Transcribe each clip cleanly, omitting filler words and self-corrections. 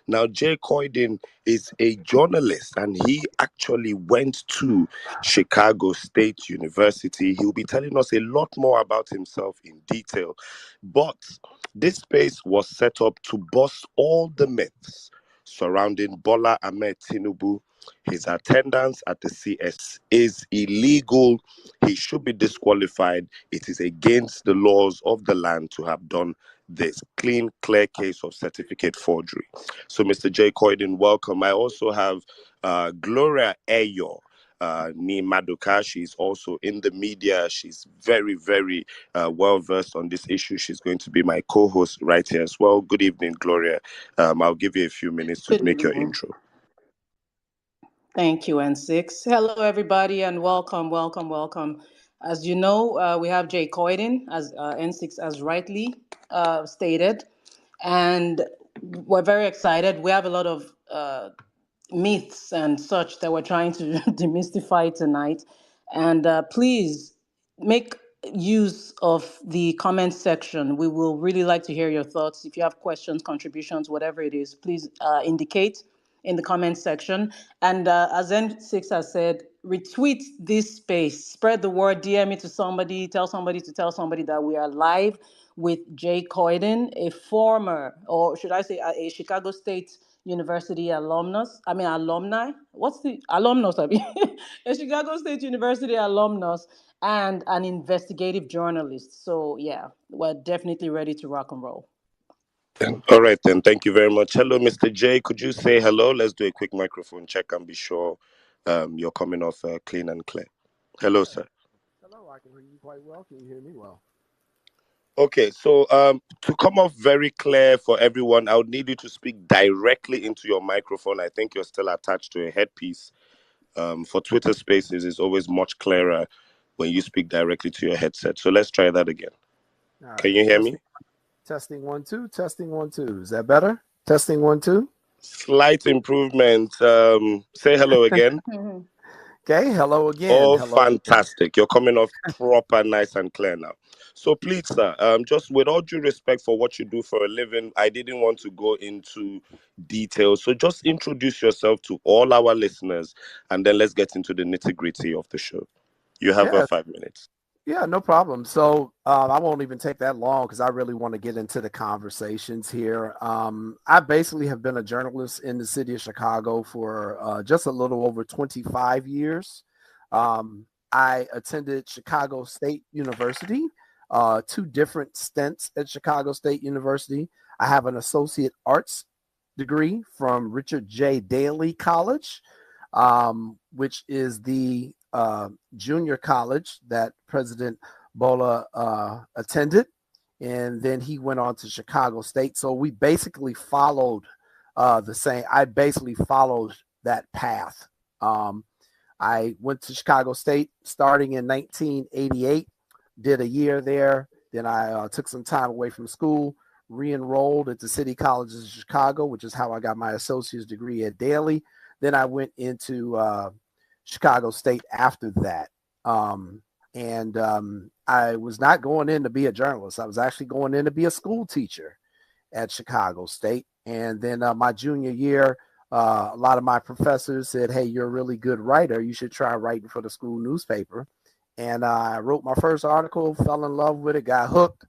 Now, Jay Coyden is a journalist and he actually went to Chicago State University. He'll be telling us a lot more about himself in detail. But this space was set up to bust all the myths surrounding Bola Ahmed Tinubu. His attendance at the CS is illegal. He should be disqualified. It is against the laws of the land to have done this clean, clear case of certificate forgery. So, Mr. J. Coyden, welcome. I also have Gloria Eyo. Ni Maduka. She's also in the media. She's very, very well versed on this issue. She's going to be my co-host right here as well. Good evening, Gloria. I'll give you a few minutes to make your intro. Thank you, N6. Hello, everybody, and welcome, welcome, welcome. As you know, we have Jay Coyden, as N6 has rightly stated, and we're very excited. We have a lot of myths and such that we're trying to demystify tonight. And please make use of the comment section. We will really like to hear your thoughts. If you have questions, contributions, whatever it is, please indicate in the comment section. And as N6 has said, retweet this space, spread the word, DM it to somebody, tell somebody to tell somebody that we are live with Jay Coyden, a former, or should I say a Chicago State University alumni. What's the alumnus? A Chicago State University alumnus and an investigative journalist. So yeah, we're definitely ready to rock and roll. All right, then. Thank you very much. Hello, Mr. J. Could you say hello? Let's do a quick microphone check and be sure you're coming off clean and clear. Hello, sir. Hello, I can hear you quite well. Can you hear me well? Okay, so to come off very clear for everyone, I would need you to speak directly into your microphone. I think you're still attached to a headpiece. For Twitter Spaces, it's always much clearer when you speak directly to your headset. So let's try that again. All right. Can you hear me? Testing 1 2. Testing 1 2. Is that better? Testing 1 2. Slight improvement. Say hello again. Okay, hello again. Oh, hello fantastic. Again. You're coming off proper, nice and clear now. So please, sir, just with all due respect for what you do for a living, I didn't want to go into details. So just introduce yourself to all our listeners, and then let's get into the nitty-gritty of the show. You have 5 minutes. Yeah, no problem. So I won't even take that long because I really want to get into the conversations here. I basically have been a journalist in the city of Chicago for just a little over 25 years. I attended Chicago State University, 2 different stints at Chicago State University. I have an associate arts degree from Richard J. Daley College, which is the junior college that President Bola attended, and then he went on to Chicago State. So we basically followed I basically followed that path. I went to Chicago State starting in 1988, did a year there. Then I took some time away from school, re-enrolled at the City Colleges of Chicago, which is how I got my associate's degree at Daley. Then I went into Chicago State after that. I was not going in to be a journalist. I was actually going in to be a school teacher at Chicago State. And then my junior year, a lot of my professors said, hey, you're a really good writer. You should try writing for the school newspaper. And I wrote my first article, fell in love with it, got hooked.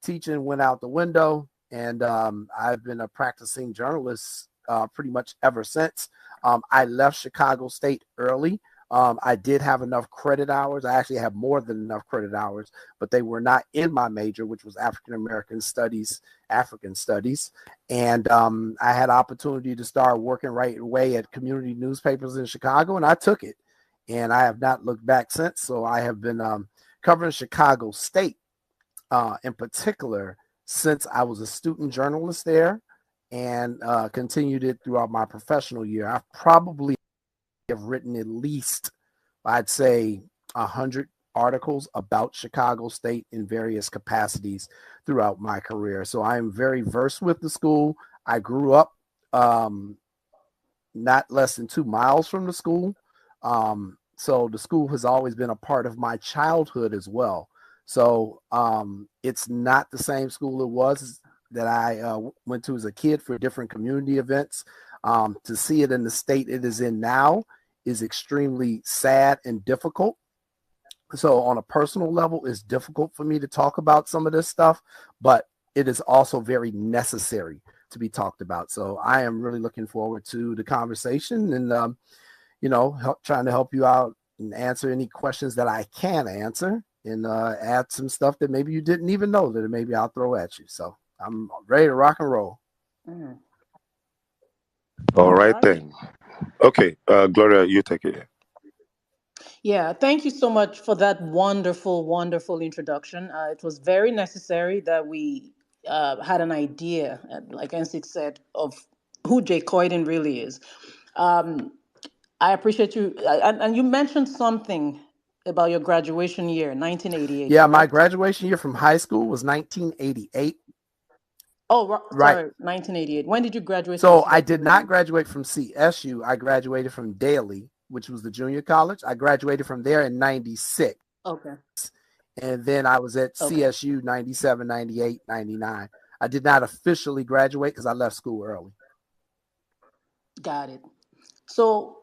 Teaching went out the window. And I've been a practicing journalist pretty much ever since. I left Chicago State early. I did have enough credit hours. I actually have more than enough credit hours, but they were not in my major, which was African Studies. And I had opportunity to start working right away at community newspapers in Chicago, and I took it. And I have not looked back since. So I have been covering Chicago State in particular since I was a student journalist there, and continued it throughout my professional year. I probably have written at least, I'd say, 100 articles about Chicago State in various capacities throughout my career. So I am very versed with the school. I grew up not less than 2 miles from the school. So the school has always been a part of my childhood as well. So it's not the same school it was that I went to as a kid for different community events. To see it in the state it is in now is extremely sad and difficult. So on a personal level, it's difficult for me to talk about some of this stuff, but it is also very necessary to be talked about. So I am really looking forward to the conversation and, trying to help you out and answer any questions that I can answer and add some stuff that maybe you didn't even know that maybe I'll throw at you. So I'm ready to rock and roll. Mm. All right then. Okay, Gloria, you take it. Yeah, thank you so much for that wonderful, wonderful introduction. It was very necessary that we had an idea, like N6 said, of who Jay Coyden really is. Um, I appreciate you. And you mentioned something about your graduation year, 1988, Yeah, my correct? graduation year from high school was 1988. Oh, Right. sorry, 1988. When did you graduate from So I did CSU? not graduate from CSU. I graduated from Daly, which was the junior college. I graduated from there in 96. Okay. And then I was at Okay. CSU 97, 98, 99. I did not officially graduate because I left school early. Got it. So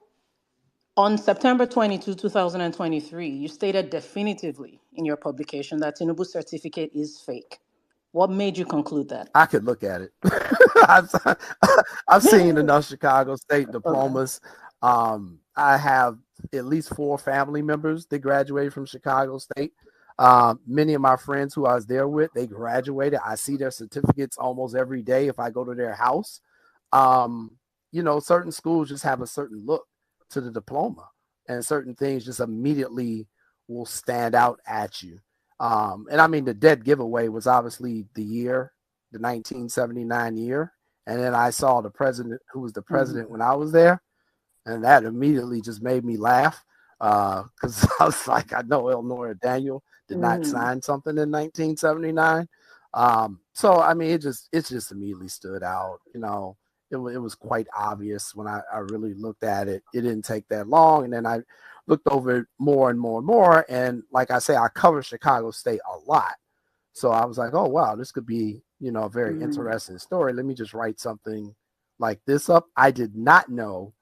on September 22, 2023, you stated definitively in your publication that Tinubu's certificate is fake. What made you conclude that? I could look at it. I've seen enough Chicago State diplomas. Okay. I have at least 4 family members that graduated from Chicago State. Many of my friends who I was there with, they graduated. I see their certificates almost every day if I go to their house. Certain schools just have a certain look to the diploma, and certain things just immediately will stand out at you. And I mean, the dead giveaway was obviously the 1979 year. And then I saw the president who was the president when I was there. And that immediately just made me laugh because I was like, I know Elnora Daniel did not sign something in 1979. So, I mean, it just immediately stood out. It was quite obvious when I really looked at it. It didn't take that long. And then I looked over it more and more and more. And like I say, I cover Chicago State a lot. So I was like, oh, wow, this could be, a very interesting story. Let me just write something like this up. I did not know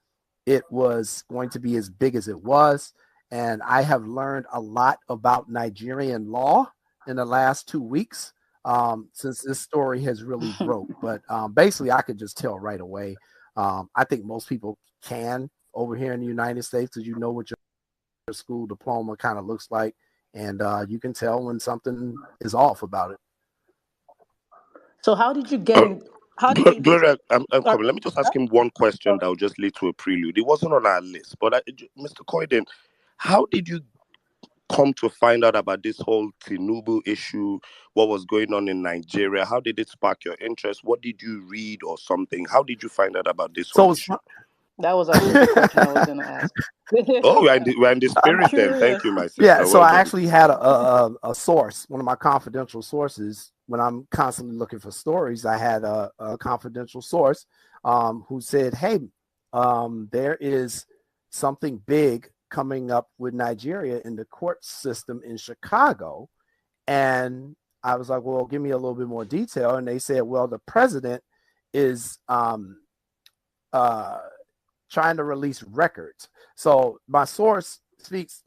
it was going to be as big as it was. And I have learned a lot about Nigerian law in the last 2 weeks since this story has really broke. But basically, I could just tell right away. I think most people can over here in the United States because you know what your school diploma kind of looks like. And you can tell when something is off about it. So how did you get in? How did you? Gloria, I'm coming. Let me just ask him one question that will just lead to a prelude. It wasn't on our list, but Mr. Coyden, how did you come to find out about this whole Tinubu issue? What was going on in Nigeria? How did it spark your interest? What did you read or something? How did you find out about this whole issue? That was actually the question I was going to ask. Oh, we're in the spirit then. Thank you, my sister. Yeah, so I actually had a source, one of my confidential sources. When I'm constantly looking for stories, I had a confidential source who said, hey, there is something big coming up with Nigeria in the court system in Chicago. And I was like, well, give me a little bit more detail. And they said, well, the president is trying to release records. So my source speaks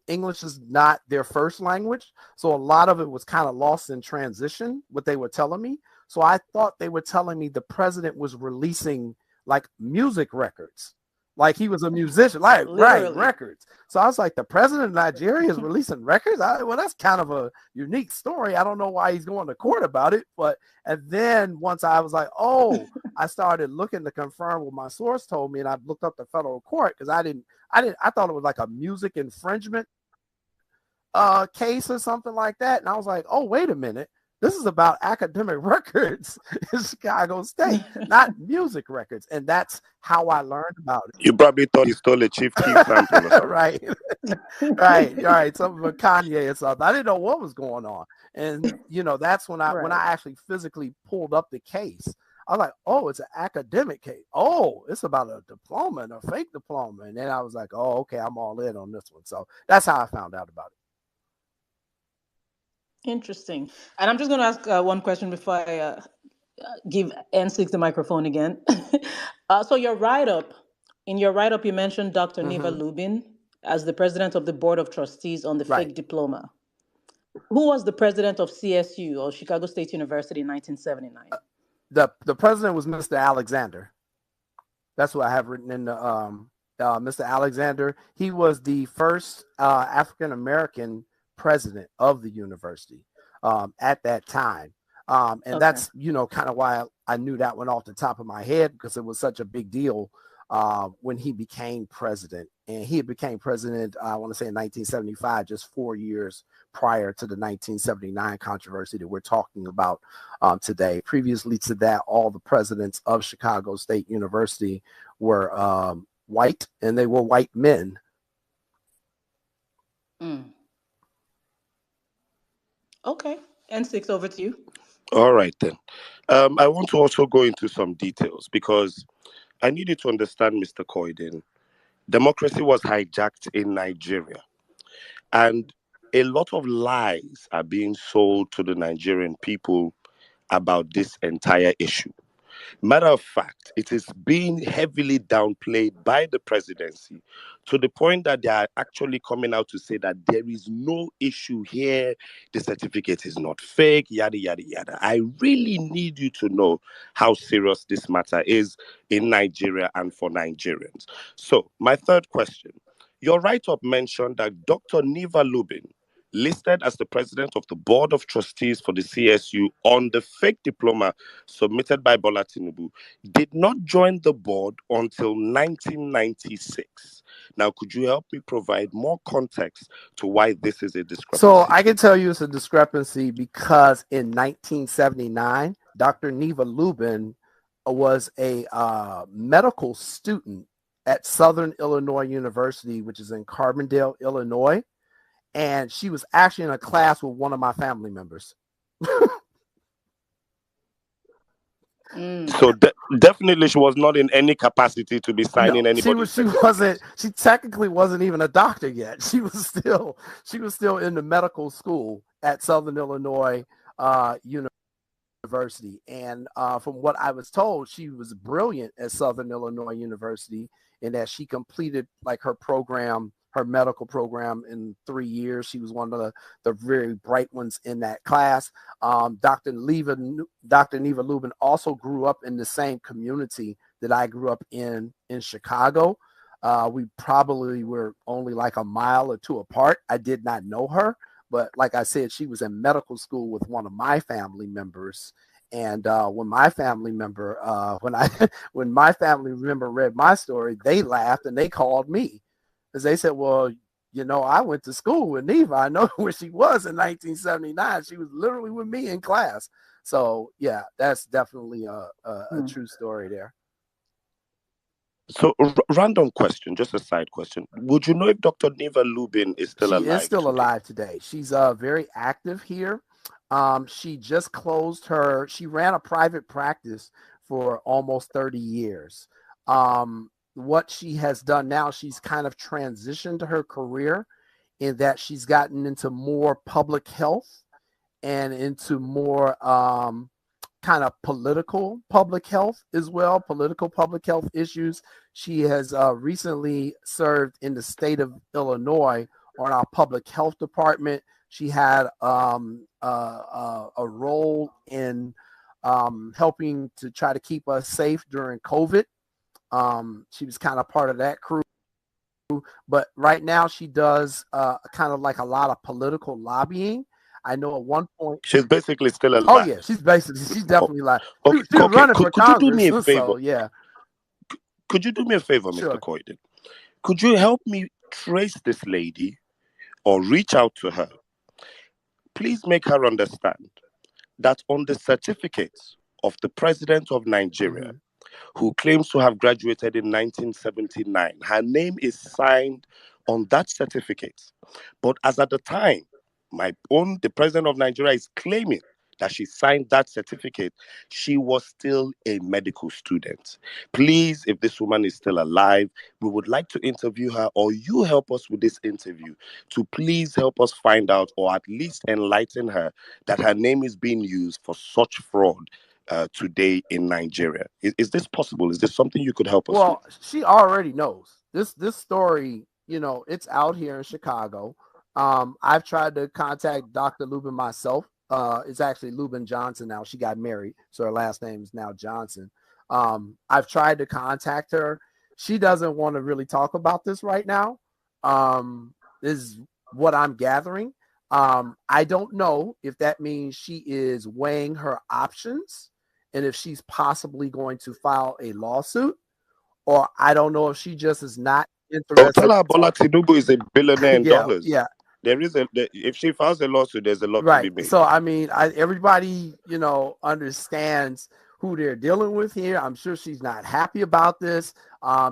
English is not their first language. So a lot of it was kind of lost in transition, what they were telling me. So I thought they were telling me the president was releasing like music records. Like he was a musician, like right, records. So I was like, the president of Nigeria is releasing records? Well, that's kind of a unique story. I don't know why he's going to court about it. And then once I was like, oh, I started looking to confirm what my source told me, and I looked up the federal court because I thought it was like a music infringement case or something like that. And I was like, oh, wait a minute. This is about academic records in Chicago State, not music records. And that's how I learned about it. You probably thought he stole a Chief Keef sample or something. Right. Right. Something for Kanye or something. I didn't know what was going on. And, that's when I actually physically pulled up the case. I was like, oh, it's an academic case. Oh, it's about a diploma and a fake diploma. And then I was like, oh, okay, I'm all in on this one. So that's how I found out about it. Interesting. And I'm just going to ask one question before I give N6 the microphone again. So in your write-up, you mentioned Dr. Neva Lubin as the president of the board of trustees on the Right. fake diploma. Who was the president of CSU, or Chicago State University, in 1979? The president was Mr. Alexander. That's what I have written in the Mr. Alexander. He was the first African American president of the university at that time. And that's, kind of why I knew that one off the top of my head, because it was such a big deal when he became president. And he became president, I want to say in 1975, just 4 years prior to the 1979 controversy that we're talking about today. Previously to that, all the presidents of Chicago State University were white, and they were white men. Okay. N6, over to you. All right, then. I want to also go into some details because I need you to understand, Mr. Koiden, democracy was hijacked in Nigeria. And a lot of lies are being sold to the Nigerian people about this entire issue. Matter of fact, it is being heavily downplayed by the presidency to the point that they are actually coming out to say that there is no issue here. The certificate is not fake, yada, yada, yada. I really need you to know how serious this matter is in Nigeria and for Nigerians. So, my third question. Your write-up mentioned that Dr. Neva Lubin, listed as the president of the board of trustees for the CSU on the fake diploma submitted by Bola Tinubu, did not join the board until 1996. Now, could you help me provide more context to why this is a discrepancy? So I can tell you it's a discrepancy because in 1979, Dr. Neva Lubin was a medical student at Southern Illinois University, which is in Carbondale, Illinois. And she was actually in a class with one of my family members. So definitely she was not in any capacity to be signing anybody. She technically wasn't even a doctor yet. She was still in the medical school at Southern Illinois University. And from what I was told, she was brilliant at Southern Illinois University in that she completed like her medical program in 3 years. She was one of the very bright ones in that class. Dr. Neva Lubin also grew up in the same community that I grew up in Chicago. We probably were only like a mile or two apart. I did not know her, but like I said, she was in medical school with one of my family members. And when my family member read my story, they laughed and they called me. Because they said, well, I went to school with Neva. I know where she was in 1979. She was literally with me in class. So, yeah, that's definitely a true story there. So, random question, just a side question. Would you know if Dr. Neva Lubin is still alive? She is still alive today. She's very active here. She just closed she ran a private practice for almost 30 years. What she has done now, she's kind of transitioned her career in that she's gotten into more public health and into more kind of political public health as well, political public health issues. She has recently served in the state of Illinois on our public health department. She had a role in helping to try to keep us safe during COVID. She was kind of part of that crew, but right now she does kind of like a lot of political lobbying. I know at one point she's basically still alive. Oh yeah, she's definitely alive. She's running for Congress. Could you do me a favor? So, yeah. Could you do me a favor, Sure. Mr. Koiden? Could you help me trace this lady or reach out to her? Please make her understand that on the certificates of the president of Nigeria, who claims to have graduated in 1979. Her name is signed on that certificate. But as at the time, the president of Nigeria is claiming that she signed that certificate, she was still a medical student. Please, if this woman is still alive, we would like to interview her, or you help us with this interview to please help us find out, or at least enlighten her, that her name is being used for such fraud today in Nigeria? Is this possible? Is this something you could help us Well, with? she already knows this story. You know, it's out here in Chicago. I've tried to contact Dr. Lubin myself. It's actually Lubin Johnson now. She got married, so her last name is now Johnson. I've tried to contact her. She doesn't want to really talk about this right now. Is what I'm gathering. I don't know if that means she is weighing her options and if she's possibly going to file a lawsuit, or I don't know if she just is not Oh, interested. tell her Bola Tinubu is a billionaire in Yeah, dollars. yeah. If she files a lawsuit, there's a lot to be Right. made. So, I mean, everybody, understands who they're dealing with here. I'm sure she's not happy about this.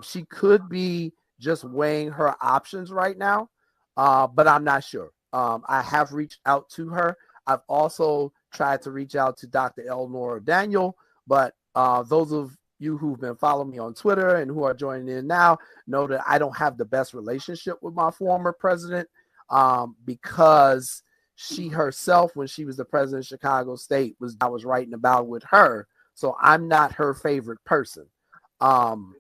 She could be just weighing her options right now, but I'm not sure. I have reached out to her. I've also tried to reach out to Dr. Elnora Daniel, but those of you who've been following me on Twitter and who are joining in now know that I don't have the best relationship with my former president, because she herself, when she was the president of Chicago State, I was writing about with her. So I'm not her favorite person. And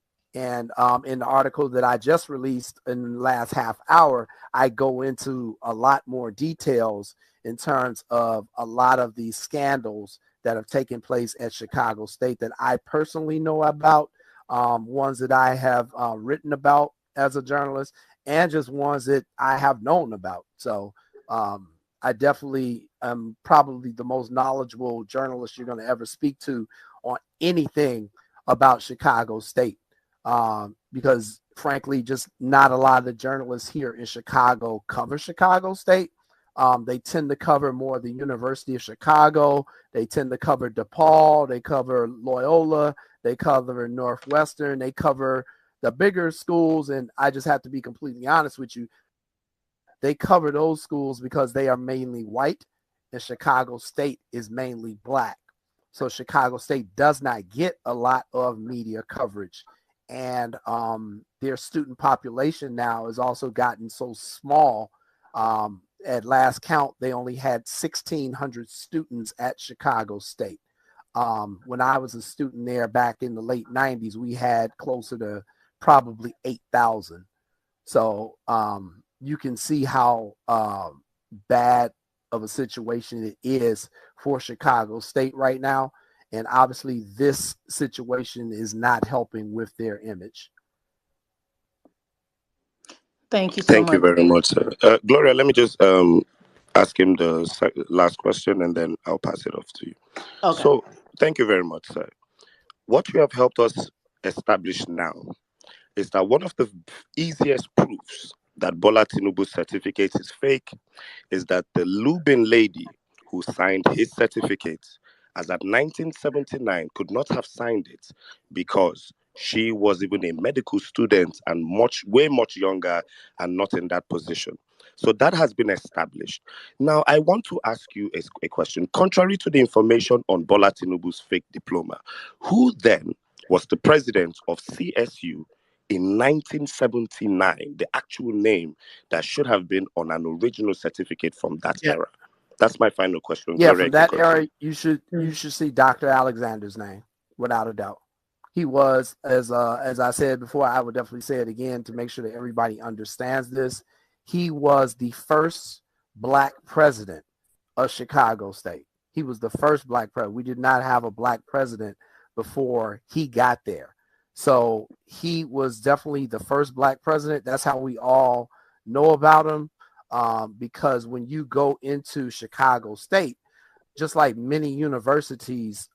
in the article that I just released in the last half hour, I go into a lot more details in terms of a lot of these scandals that have taken place at Chicago State that I personally know about, ones that I have written about as a journalist, and just ones that I have known about. So I definitely am probably the most knowledgeable journalist you're going to ever speak to on anything about Chicago State, because frankly, just not a lot of the journalists here in Chicago cover Chicago State. They tend to cover more the University of Chicago. They tend to cover DePaul. They cover Loyola. They cover Northwestern. They cover the bigger schools. And I just have to be completely honest with you. They cover those schools because they are mainly white, and Chicago State is mainly black. So Chicago State does not get a lot of media coverage. And their student population now has also gotten so small. At last count, they only had 1,600 students at Chicago State. When I was a student there back in the late 90s, we had closer to probably 8,000. So you can see how bad of a situation it is for Chicago State right now. And obviously this situation is not helping with their image. Thank you so Thank you much. very much, sir. Gloria, let me just ask him the last question, and then I'll pass it off to you. Okay. So, thank you very much, sir. What you have helped us establish now is that one of the easiest proofs that Bola Tinubu's certificate is fake is that the Lubin lady who signed his certificate as at 1979 could not have signed it because she was even a medical student and way much younger and not in that position. So that has been established. Now, I want to ask you a question. Contrary to the information on Bola Tinubu's fake diploma, who then was the president of CSU in 1979, the actual name that should have been on an original certificate from that era? That's my final question. Yeah, Gloria, from can that continue. era, you should see Dr. Alexander's name, without a doubt. He was, as I said before, I would definitely say it again to make sure that everybody understands this. He was the first black president of Chicago State. He was the first black president. We did not have a black president before he got there. So he was definitely the first black president. That's how we all know about him. Because when you go into Chicago State, just like many universities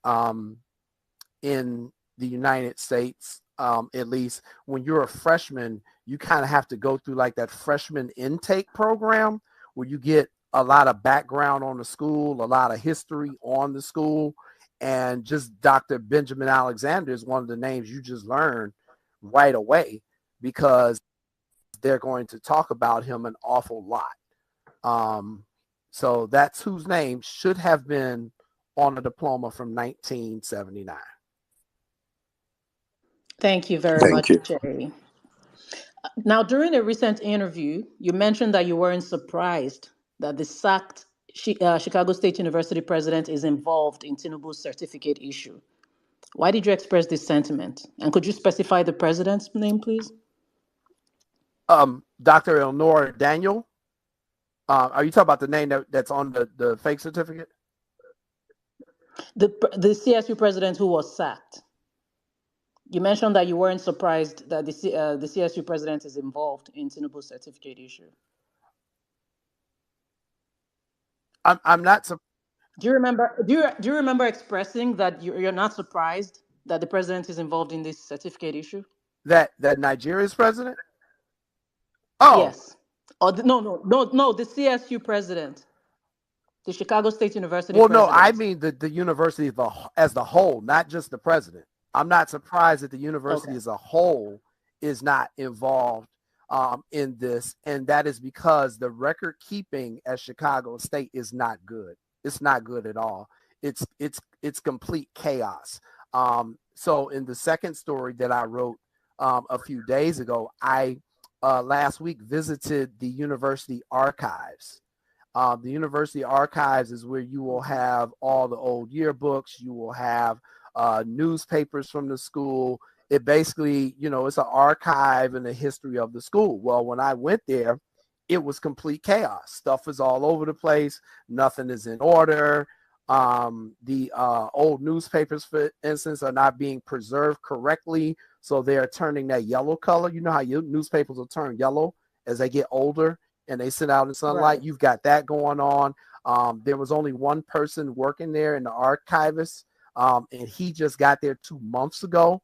in the United States, at least when you're a freshman, you kind of have to go through like that freshman intake program where you get a lot of background on the school, a lot of history on the school. And just Dr. Benjamin Alexander is one of the names you just learn right away because they're going to talk about him an awful lot. So that's whose name should have been on a diploma from 1979. Thank you very Thank much, you. Jerry. Now, during a recent interview, you mentioned that you weren't surprised that the sacked Chicago State University president is involved in Tinubu's certificate issue. Why did you express this sentiment? And could you specify the president's name, please? Dr. Eleanor Daniel. Are you talking about the name that's on the fake certificate? The CSU president who was sacked. You mentioned that you weren't surprised that the CSU president is involved in Tinubu's certificate issue. I'm not. Do you remember? Do you remember expressing that you're not surprised that the president is involved in this certificate issue? That Nigeria's president? Oh, yes. Or no. The CSU president, the Chicago State University well, president. no, I mean the university as the whole, not just the president. I'm not surprised that the university as a whole is not involved in this, and that is because the record keeping at Chicago State is not good. It's not good at all. It's complete chaos. So in the second story that I wrote a few days ago, I last week visited the university archives. The university archives is where you will have all the old yearbooks. You will have newspapers from the school. It basically, it's an archive in the history of the school. Well, when I went there, it was complete chaos. Stuff is all over the place. Nothing is in order. The old newspapers, for instance, are not being preserved correctly. So they're turning that yellow color. You know how your newspapers will turn yellow as they get older and they sit out in sunlight. Right. You've got that going on. There was only one person working there in the archivist, and he just got there 2 months ago.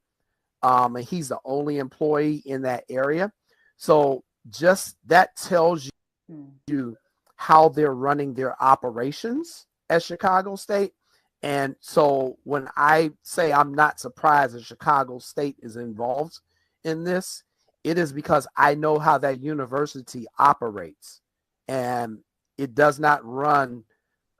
And he's the only employee in that area. So just that tells you how they're running their operations at Chicago State. And so when I say I'm not surprised that Chicago State is involved in this, it is because I know how that university operates, and it does not run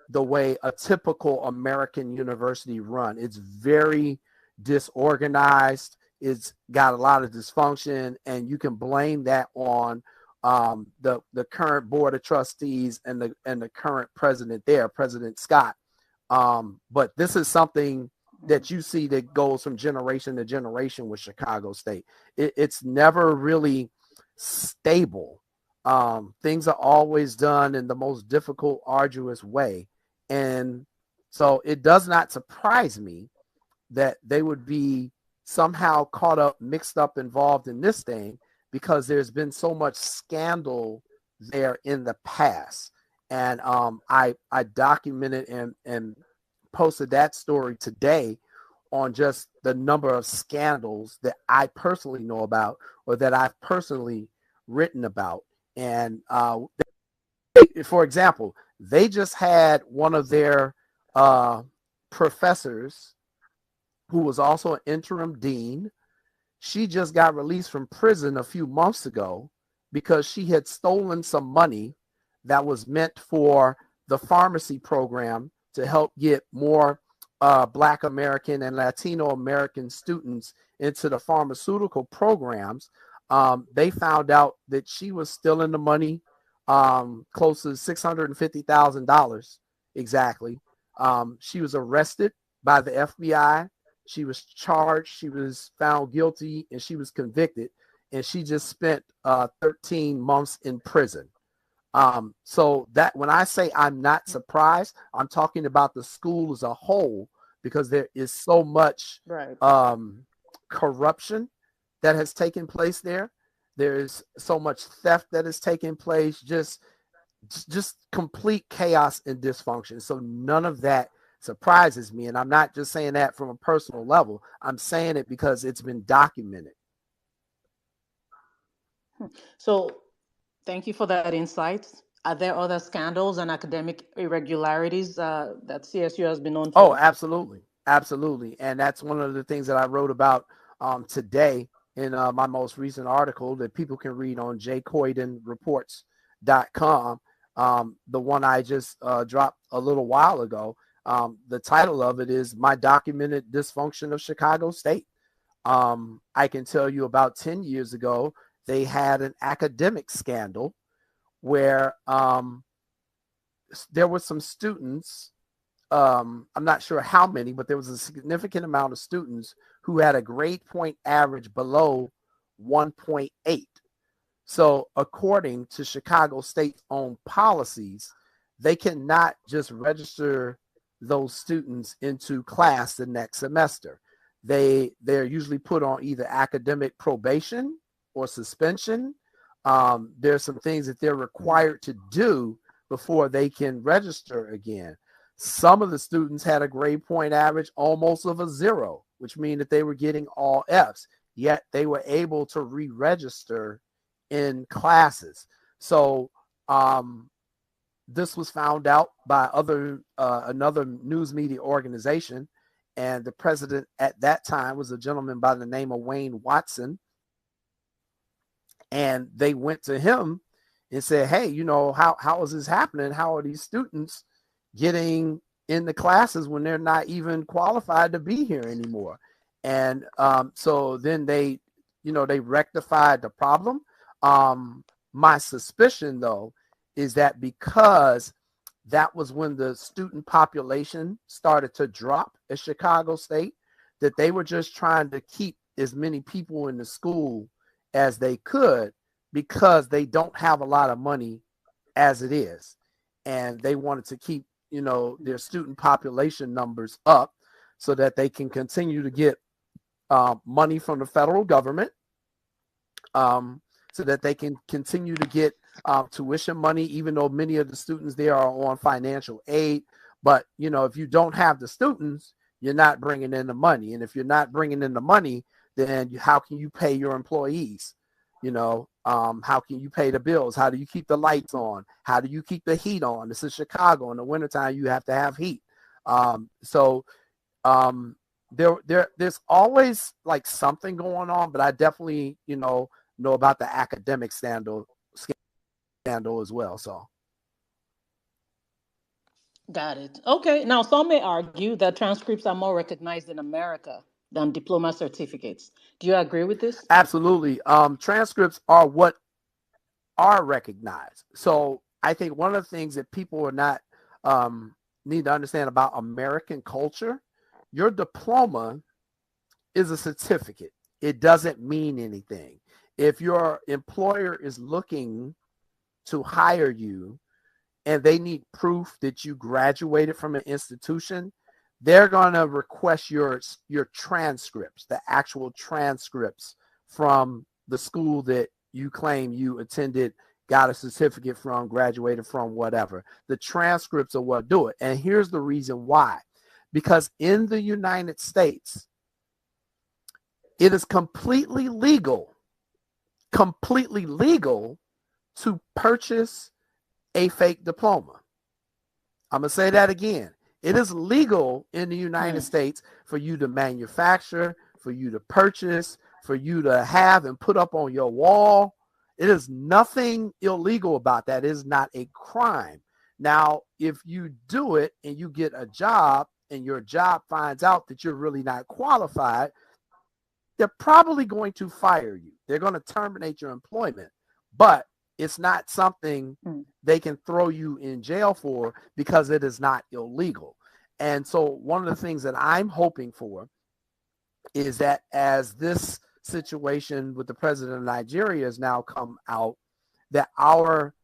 the way a typical American university run. It's very disorganized. It's got a lot of dysfunction, and you can blame that on the current board of trustees and the current president there, President Scott. But this is something that you see that goes from generation to generation with Chicago State. It's never really stable. Things are always done in the most difficult, arduous way. And so it does not surprise me that they would be somehow caught up, mixed up, involved in this thing, because there's been so much scandal there in the past. And I documented and posted that story today on just the number of scandals that I personally know about or that I've personally written about. And for example, they just had one of their professors who was also an interim dean. She just got released from prison a few months ago because she had stolen some money that was meant for the pharmacy program to help get more Black American and Latino American students into the pharmaceutical programs. They found out that she was stealing the money, close to $650,000 exactly. She was arrested by the FBI. She was charged. She was found guilty, and she was convicted. And she just spent 13 months in prison. So that when I say I'm not surprised, I'm talking about the school as a whole, because there is so much corruption that has taken place there. There's so much theft that has taken place, just complete chaos and dysfunction. So none of that surprises me. And I'm not just saying that from a personal level. I'm saying it because it's been documented. So thank you for that insight. Are there other scandals and academic irregularities that CSU has been known for? Oh, absolutely. Absolutely. And that's one of the things that I wrote about today in my most recent article that people can read on jcoydenreports.com. The one I just dropped a little while ago. The title of it is My Documented Dysfunction of Chicago State. I can tell you about 10 years ago, they had an academic scandal where there were some students, I'm not sure how many, but there was a significant amount of students who had a grade point average below 1.8. So according to Chicago State's own policies, they cannot just register those students into class the next semester. They're usually put on either academic probation or suspension. There's some things that they're required to do before they can register again. Some of the students had a grade point average almost of a 0, which means that they were getting all Fs, yet they were able to re-register in classes. So this was found out by another news media organization, and the president at that time was a gentleman by the name of Wayne Watson. And they went to him and said, hey, you know, how is this happening? How are these students getting in the classes when they're not even qualified to be here anymore? And so then they rectified the problem. My suspicion, though, is that because that was when the student population started to drop at Chicago State, that they were just trying to keep as many people in the school as they could, because they don't have a lot of money as it is. And they wanted to keep, you know, their student population numbers up so that they can continue to get money from the federal government, so that they can continue to get tuition money, even though many of the students there are on financial aid. But, you know, if you don't have the students, you're not bringing in the money. And if you're not bringing in the money, then how can you pay your employees? You know, how can you pay the bills? How do you keep the lights on? How do you keep the heat on? This is Chicago. In the wintertime, you have to have heat. There's always like something going on, but I definitely, you know about the academic scandal as well. So. Got it. Okay. Now, some may argue that transcripts are more recognized in America than diploma certificates. Do you agree with this? Absolutely. Transcripts are what are recognized. So I think one of the things that people are not need to understand about American culture, your diploma is a certificate. It doesn't mean anything. If your employer is looking to hire you and they need proof that you graduated from an institution, they're going to request your transcripts, the actual transcripts from the school that you claim you attended, got a certificate from, graduated from, whatever. The transcripts are what do it. And here's the reason why. Because in the United States, it is completely legal to purchase a fake diploma. I'm going to say that again. It is legal in the United States for you to manufacture, for you to purchase, for you to have and put up on your wall. It is nothing illegal about that. It is not a crime. Now, if you do it and you get a job and your job finds out that you're really not qualified, they're probably going to fire you. They're going to terminate your employment, but it's not something they can throw you in jail for because it is not illegal. And so one of the things that I'm hoping for is that as this situation with the president of Nigeria has now come out, that our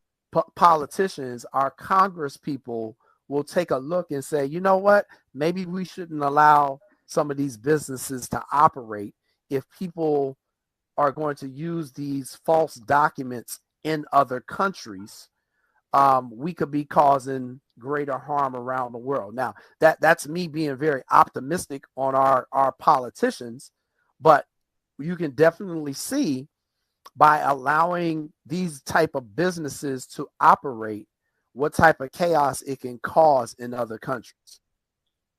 politicians, our Congress people will take a look and say, you know what, maybe we shouldn't allow some of these businesses to operate if people are going to use these false documents in other countries. We could be causing greater harm around the world. Now, that's me being very optimistic on our politicians, but you can definitely see by allowing these type of businesses to operate, what type of chaos it can cause in other countries.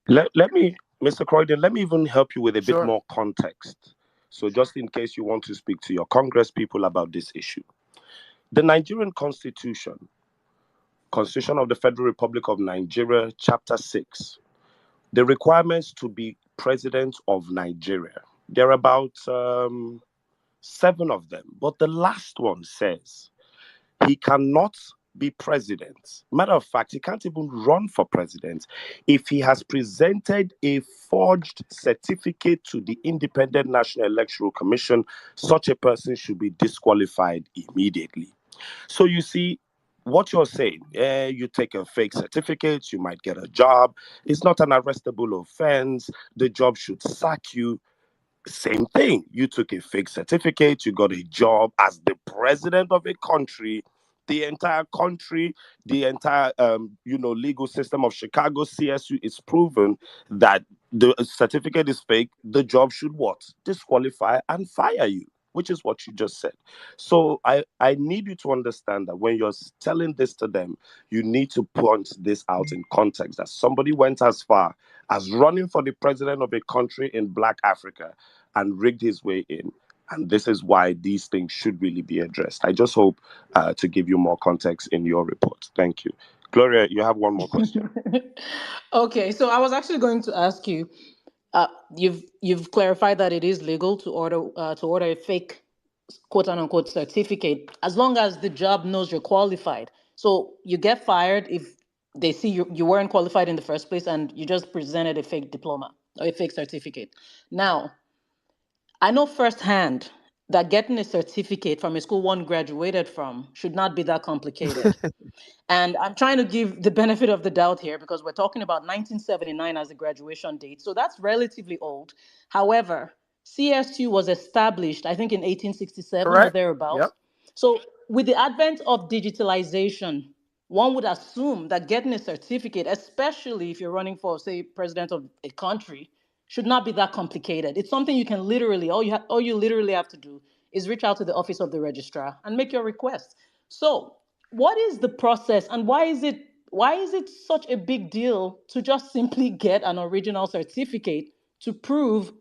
Let me, Mr. Croydon, let me even help you with a Sure. bit more context. So just in case you want to speak to your Congress people about this issue. The Nigerian Constitution of the Federal Republic of Nigeria, Chapter 6, the requirements to be president of Nigeria, there are about 7 of them. But the last one says he cannot be president. Matter of fact, he can't even run for president if he has presented a forged certificate to the Independent National Electoral Commission. Such a person should be disqualified immediately. So you see, what you're saying, you take a fake certificate, you might get a job. It's not an arrestable offense. The job should sack you. Same thing. You took a fake certificate, you got a job as the president of a country. The entire country, the entire legal system of Chicago CSU is proven that the certificate is fake. The job should what? Disqualify and fire you, which is what you just said. So I need you to understand that when you're telling this to them, you need to point this out in context, that somebody went as far as running for the president of a country in Black Africa and rigged his way in. And this is why these things should really be addressed. I just hope to give you more context in your report. Thank you. Gloria, you have one more question. Okay, so I was actually going to ask you, you've clarified that it is legal to order a fake quote unquote certificate as long as the job knows you're qualified. So you get fired if they see you weren't qualified in the first place and you just presented a fake diploma or a fake certificate. Now, I know firsthand that getting a certificate from a school one graduated from should not be that complicated. And I'm trying to give the benefit of the doubt here because we're talking about 1979 as the graduation date. So that's relatively old. However, CSU was established, I think, in 1867 or Correct? Yep. thereabouts. So with the advent of digitalization, one would assume that getting a certificate, especially if you're running for, say, president of a country, should not be that complicated. It's something you can literally, all you literally have to do is reach out to the office of the registrar and make your request. So what is the process and why is it such a big deal to just simply get an original certificate to prove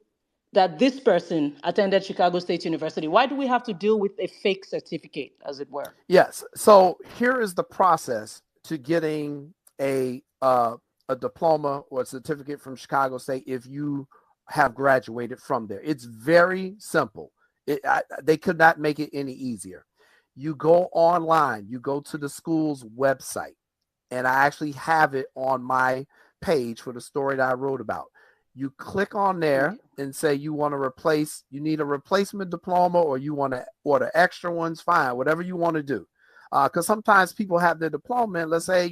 that this person attended Chicago State University? Why do we have to deal with a fake certificate, as it were? Yes. So here is the process to getting a diploma or a certificate from Chicago State if you have graduated from there. It's very simple. They could not make it any easier. You go online, you go to the school's website, and I actually have it on my page for the story that I wrote about. You click on there and say you want to you need a replacement diploma or you want to order extra ones, fine, whatever you want to do. Because sometimes people have their diploma and let's say,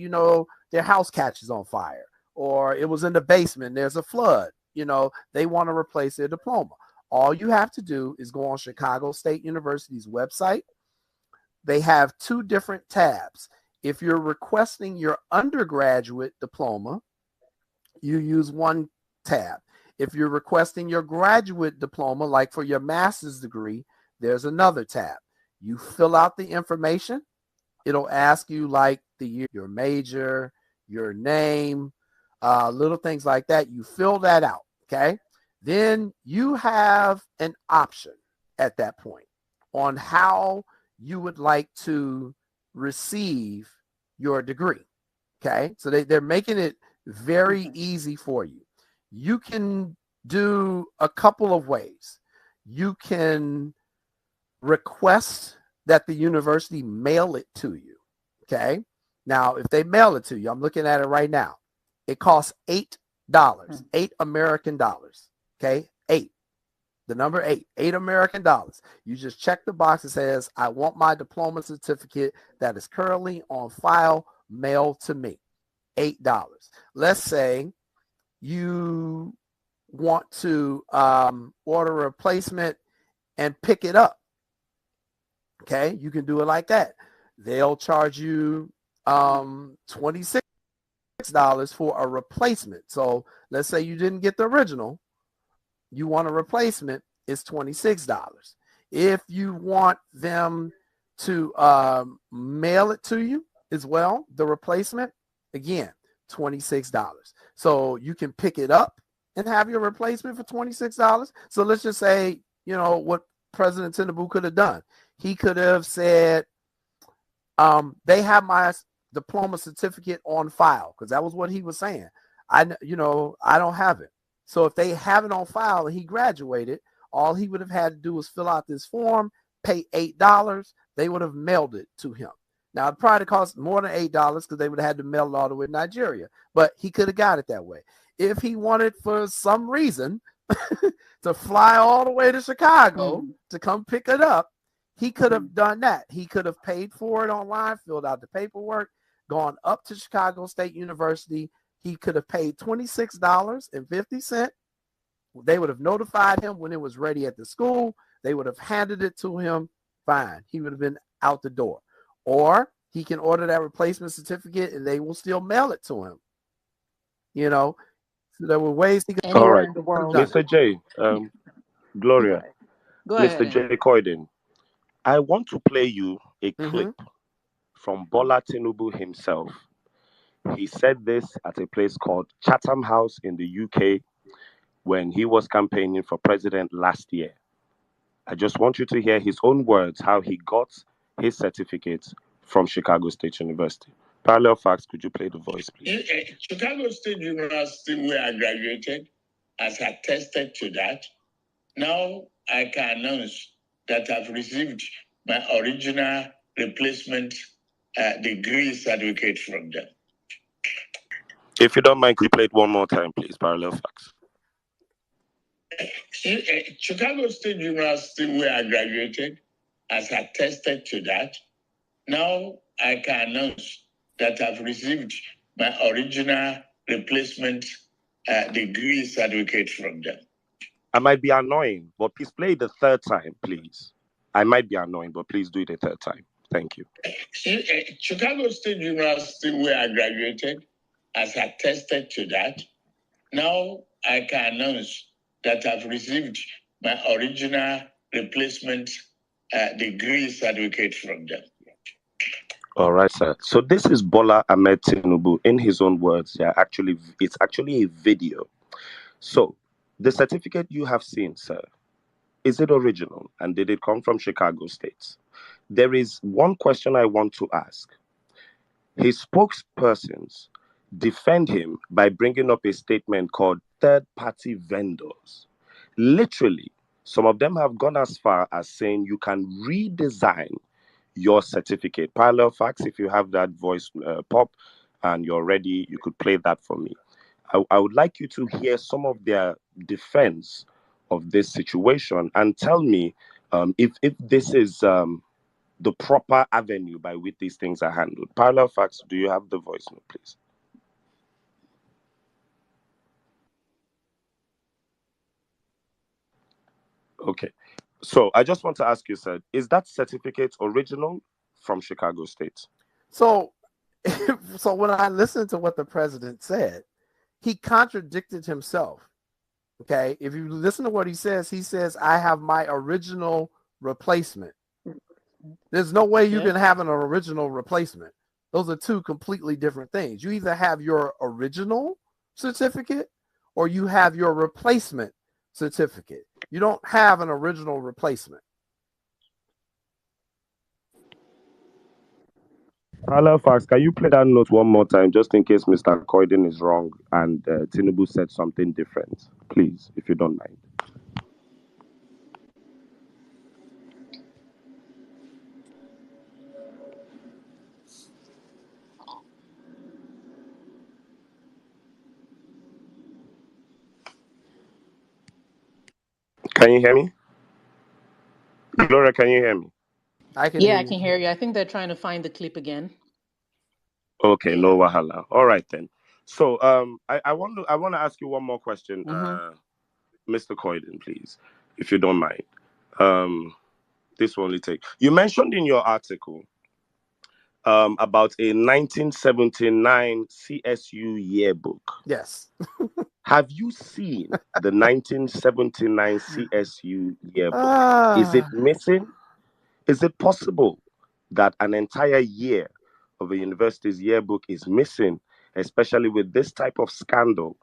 their house catches on fire or it was in the basement, there's a flood, they want to replace their diploma. All you have to do is go on Chicago State University's website. They have two different tabs. If you're requesting your undergraduate diploma, you use one tab. If you're requesting your graduate diploma, like for your master's degree, there's another tab. You fill out the information. It'll ask you like the year, your major, your name, little things like that. You fill that out, okay? Then you have an option at that point on how you would like to receive your degree, okay? So they're making it very easy for you. You can do a couple of ways. You can request that the university mail it to you, okay? Now, if they mail it to you, I'm looking at it right now. It costs $8, $8 American dollars, okay? 8, the number 8, $8 American dollars. You just check the box that says, I want my diploma certificate that is currently on file mailed to me, $8. Let's say you want to order a replacement and pick it up. Okay, you can do it like that. They'll charge you $26 for a replacement. So let's say you didn't get the original, you want a replacement, it's $26. If you want them to mail it to you as well, the replacement, again, $26. So you can pick it up and have your replacement for $26. So let's just say, what President Tinubu could have done. He could have said, they have my diploma certificate on file, because that was what he was saying. I don't have it. So if they have it on file and he graduated, all he would have had to do was fill out this form, pay $8. They would have mailed it to him. Now, it probably cost more than $8 because they would have had to mail it all the way to Nigeria. But he could have got it that way. If he wanted, for some reason, to fly all the way to Chicago to come pick it up, he could have done that. He could have paid for it online, filled out the paperwork, gone up to Chicago State University. He could have paid $26.50. They would have notified him when it was ready at the school. They would have handed it to him. Fine. He would have been out the door. Or he can order that replacement certificate and they will still mail it to him. You know, so there were ways he could. Anywhere in the world. Mr. J, Gloria, Go ahead. Mr. J. Coyden, I want to play you a clip from Bola Tinubu himself. He said this at a place called Chatham House in the UK when he was campaigning for president last year. I just want you to hear his own words, how he got his certificate from Chicago State University. Parallel Facts, could you play the voice, please? Chicago State University, where I graduated, has attested to that. Now I can announce that I've received my original replacement degree certificate from them. If you don't mind, could you play it one more time, please? Parallel Facts. Chicago State University, where I graduated, has attested to that. Now I can announce that I've received my original replacement degree certificate from them. I might be annoying, but please play it the third time, please. I might be annoying, but please do it a third time. Thank you. Chicago State University, where I graduated, has attested to that. Now I can announce that I've received my original replacement degree certificate from them. All right, sir. So this is Bola Ahmed Tinubu in his own words. Yeah, it's actually a video. So the certificate you have seen, sir, is it original? And did it come from Chicago State? There is one question I want to ask. His spokespersons defend him by bringing up a statement called third-party vendors. Literally, some of them have gone as far as saying you can redesign your certificate. Parallel Facts, if you have that voice pop and you're ready, you could play that for me. I would like you to hear some of their defense of this situation and tell me if this is the proper avenue by which these things are handled. Parallel Facts, do you have the voice note, please? Okay. So I just want to ask you, sir, is that certificate original from Chicago State? So when I listened to what the president said, he contradicted himself. Okay. If you listen to what he says, I have my original replacement. There's no way you can have an original replacement. Those are two completely different things. You either have your original certificate or you have your replacement certificate. You don't have an original replacement. Parallel Facts, can you play that note one more time just in case Mr. Coyden is wrong and Tinubu said something different? Please, if you don't mind. Can you hear me? Gloria, can you hear me? I can hear you. I can hear you. I think they're trying to find the clip again. Okay, no wahala. All right then. So I want to ask you one more question, Mr. Coyden, please, if you don't mind. This will only take. You mentioned in your article about a 1979 CSU yearbook. Yes. Have you seen the 1979 CSU yearbook? Is it missing? Is it possible that an entire year of a university's yearbook is missing, especially with this type of scandal?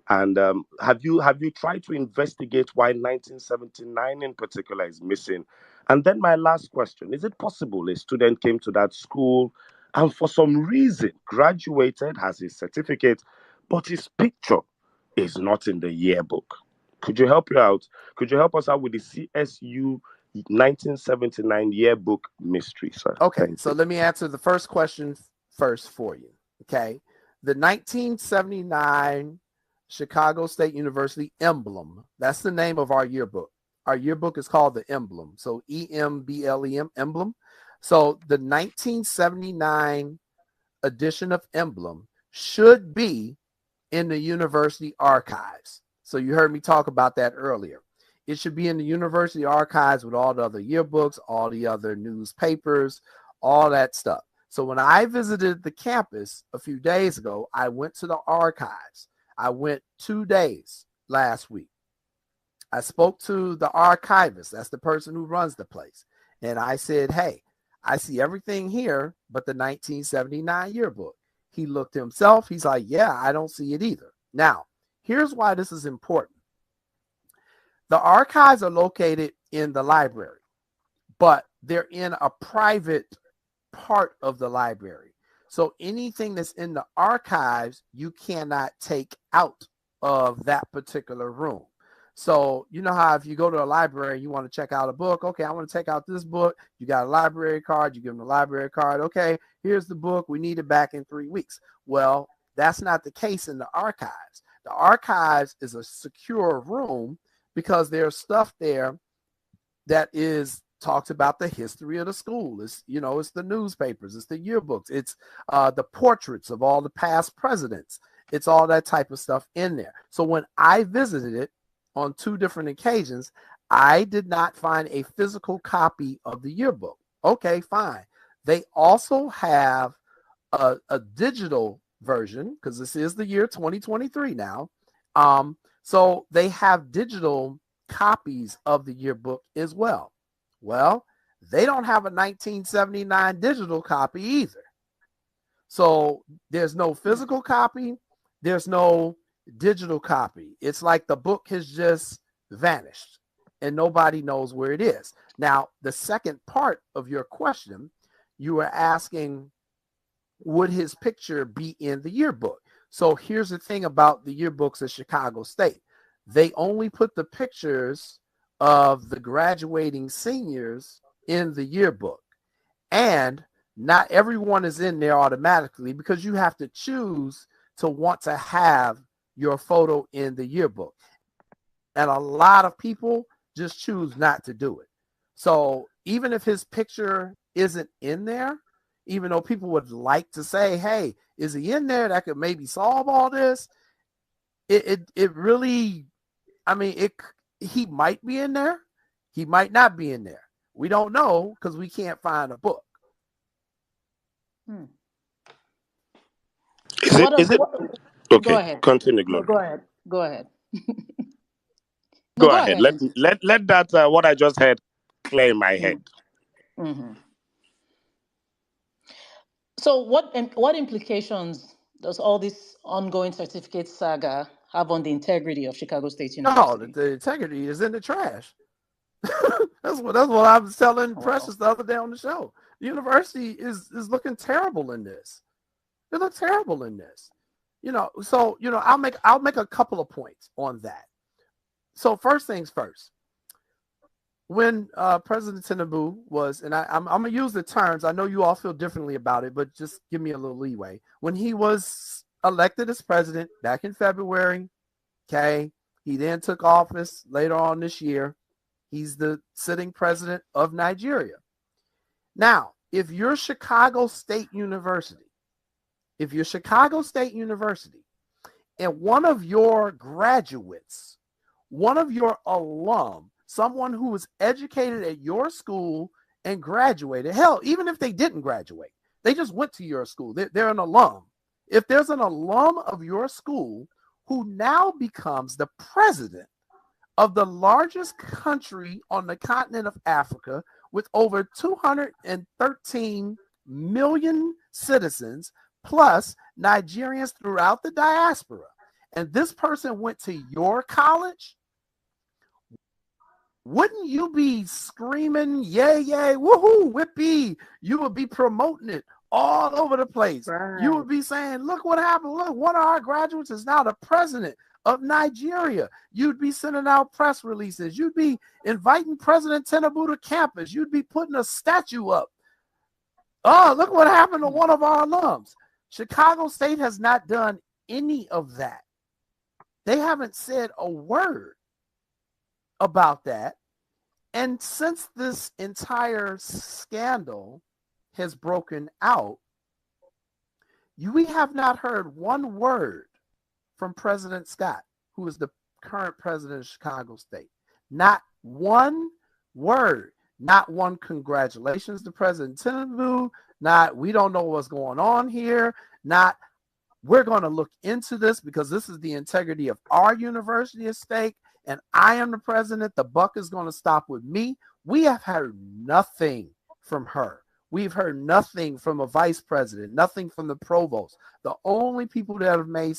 And have you tried to investigate why 1979 in particular is missing? And then my last question, is it possible a student came to that school and for some reason graduated, has his certificate, but his picture is not in the yearbook? Could you help you out? Could you help us out with the CSU 1979 yearbook mystery, sir. Okay, Thank so you. let me answer the first question first for you. Okay, the 1979 Chicago State University emblem, that's the name of our yearbook. Our yearbook is called the emblem. So EMBLEM, emblem. So the 1979 edition of emblem should be in the university archives. So you heard me talk about that earlier. It should be in the university archives with all the other yearbooks, all the other newspapers, all that stuff. So when I visited the campus a few days ago, I went to the archives. I went 2 days last week. I spoke to the archivist. That's the person who runs the place. And I said, hey, I see everything here but the 1979 yearbook. He looked himself. He's like, yeah, I don't see it either. Now, here's why this is important. The archives are located in the library, but they're in a private part of the library. So anything that's in the archives, you cannot take out of that particular room. So you know how if you go to a library, you want to check out a book. Okay, I want to take out this book. You got a library card. You give them the library card. Okay, here's the book. We need it back in 3 weeks. Well, that's not the case in the archives. The archives is a secure room because there's stuff there that is talks about the history of the school. It's, you know, it's the newspapers, it's the yearbooks, it's the portraits of all the past presidents. It's all that type of stuff in there. So when I visited it on 2 different occasions, I did not find a physical copy of the yearbook. Okay, fine. They also have a digital version because this is the year 2023 now. So they have digital copies of the yearbook as well. Well, they don't have a 1979 digital copy either. So there's no physical copy. There's no digital copy. It's like the book has just vanished and nobody knows where it is. Now, the second part of your question, you were asking, would his picture be in the yearbook? So here's the thing about the yearbooks at Chicago State. They only put the pictures of the graduating seniors in the yearbook. And not everyone is in there automatically because you have to choose to want to have your photo in the yearbook. And a lot of people just choose not to do it. So even if his picture isn't in there, even though people would like to say, hey, is he in there? That could maybe solve all this. It really, I mean, he might be in there. He might not be in there. We don't know because we can't find a book. Is it? Okay, go ahead. continue, Glory. Go ahead. Go ahead. Go ahead. Let that what I just heard clear in my head. Mm-hmm. So what implications does all this ongoing certificate saga have on the integrity of Chicago State University? No, the integrity is in the trash. That's what I was telling Precious the other day on the show. The university is looking terrible in this. They look terrible in this. You know, so you know, I'll make a couple of points on that. So first things first. When President Tinubu was, and I'm gonna use the terms, I know you all feel differently about it, but just give me a little leeway. When he was elected as president back in February, okay, he then took office later on this year. He's the sitting president of Nigeria. Now, if you're Chicago State University, and one of your graduates, one of your alum, someone who was educated at your school and graduated, hell, even if they didn't graduate, they just went to your school, they're an alum. If there's an alum of your school who now becomes the president of the largest country on the continent of Africa with over 213 million citizens, plus Nigerians throughout the diaspora, and this person went to your college, wouldn't you be screaming, yay, yay, woohoo, whippy? You would be promoting it all over the place. Right. You would be saying, look what happened. Look, one of our graduates is now the president of Nigeria. You'd be sending out press releases. You'd be inviting President Tinubu to campus. You'd be putting a statue up. Oh, look what happened to one of our alums. Chicago State has not done any of that. They haven't said a word about that. And since this entire scandal has broken out, we have not heard one word from President Scott, who is the current president of Chicago State. Not one word, not one congratulations to President Tinubu, not we don't know what's going on here, not we're going to look into this because this is the integrity of our university at stake, and I am the president. The buck is going to stop with me. We have heard nothing from her. We've heard nothing from a vice president, nothing from the provost. The only people that have made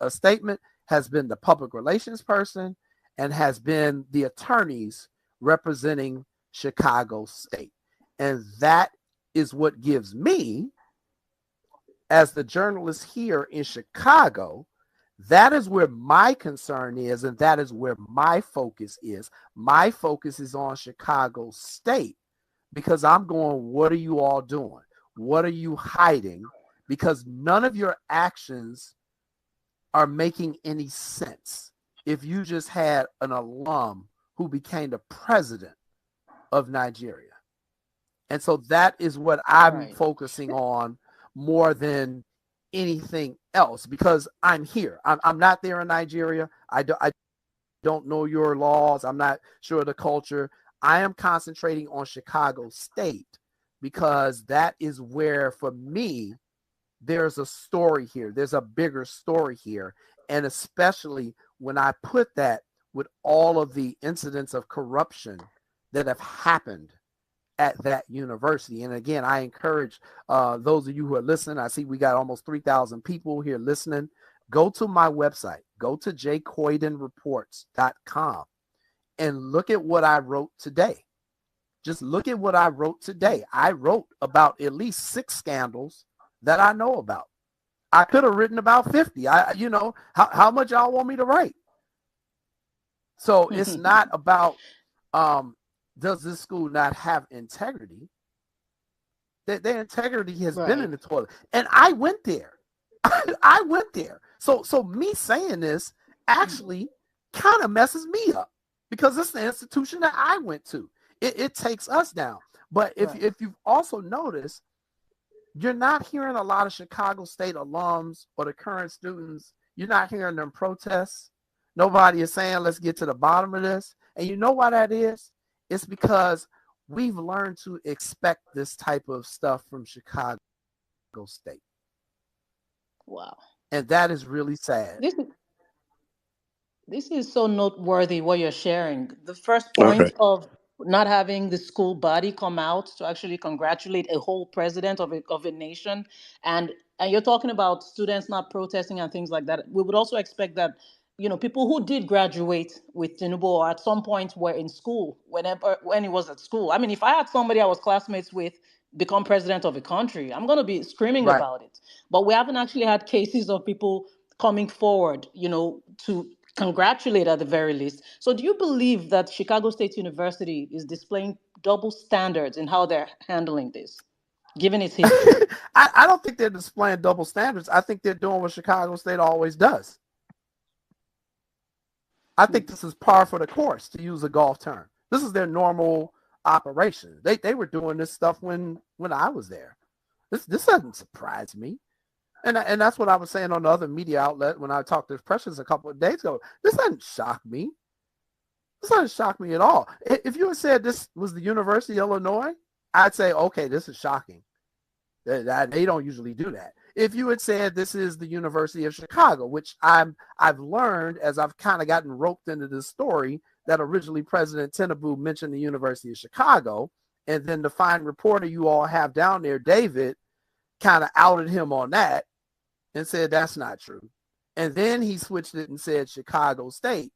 a statement has been the public relations person and has been the attorneys representing Chicago State. And that is what gives me, as the journalist here in Chicago, that is where my concern is, and that is where my focus is. My focus is on Chicago State because I'm going, what are you all doing? What are you hiding? Because none of your actions are making any sense. If you just had an alum who became the president of Nigeria. And so that is what I'm focusing on more than anything else, because I'm here. I'm not there in Nigeria. I don't know your laws. I'm not sure of the culture. I am concentrating on Chicago State because that is where, for me, there's a story here. There's a bigger story here. And especially when I put that with all of the incidents of corruption that have happened at that university. And again, I encourage those of you who are listening, I see we got almost 3,000 people here listening. Go to my website, go to jcoydenreports.com and look at what I wrote today. Just look at what I wrote today. I wrote about at least 6 scandals that I know about. I could have written about 50. How much y'all want me to write? So it's not about, does this school not have integrity? Their integrity has been in the toilet. And I went there. I went there. So me saying this actually kind of messes me up because it's the institution that I went to. It takes us down. But if you've also noticed, you're not hearing a lot of Chicago State alums or the current students. You're not hearing them protests. Nobody is saying, let's get to the bottom of this. And you know why that is? It's because we've learned to expect this type of stuff from Chicago State. Wow. And that is really sad. This is so noteworthy what you're sharing. The first point of not having the school body come out to actually congratulate a whole president of a nation. And you're talking about students not protesting and things like that. We would also expect that, people who did graduate with Tinubu or at some point were in school when he was at school. I mean, if I had somebody I was classmates with become president of a country, I'm going to be screaming about it. But we haven't actually had cases of people coming forward, to congratulate at the very least. So do you believe that Chicago State University is displaying double standards in how they're handling this, given its history? I don't think they're displaying double standards. I think they're doing what Chicago State always does. I think this is par for the course, to use a golf term. This is their normal operation. They were doing this stuff when I was there. This doesn't surprise me. And that's what I was saying on the other media outlet when I talked to Precious a couple of days ago. This doesn't shock me. This doesn't shock me at all. If you had said this was the University of Illinois, I'd say, okay, this is shocking. They don't usually do that. If you had said this is the University of Chicago, which I've learned as I've kind of gotten roped into this story, that originally President Tinubu mentioned the University of Chicago, and then the fine reporter you all have down there, David, kind of outed him on that and said that's not true. And then he switched it and said Chicago State.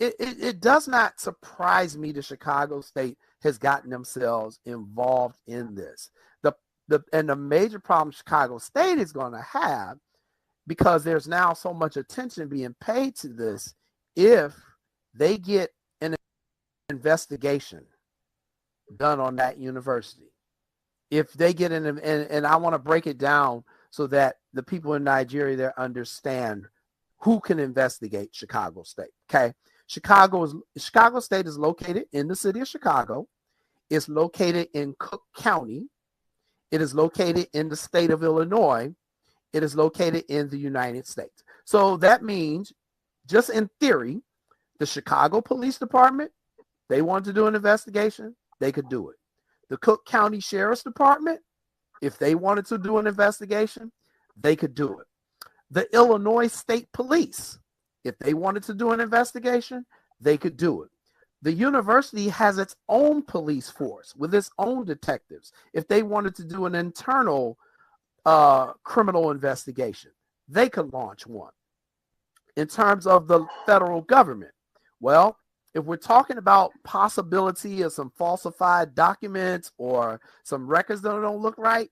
It does not surprise me that Chicago State has gotten themselves involved in this. And the major problem Chicago State is going to have because there's now so much attention being paid to this. If they get an investigation done on that university, if they get and I want to break it down so that the people in Nigeria there understand who can investigate Chicago State. Okay. Chicago State is located in the city of Chicago. It's located in Cook County. It is located in the state of Illinois. It is located in the United States. So that means, just in theory, the Chicago Police Department, they wanted to do an investigation, they could do it. The Cook County Sheriff's Department, if they wanted to do an investigation, they could do it. The Illinois State Police, if they wanted to do an investigation, they could do it. The university has its own police force with its own detectives. If they wanted to do an internal criminal investigation, they could launch one. In terms of the federal government, well, if we're talking about possibility of some falsified documents or some records that don't look right,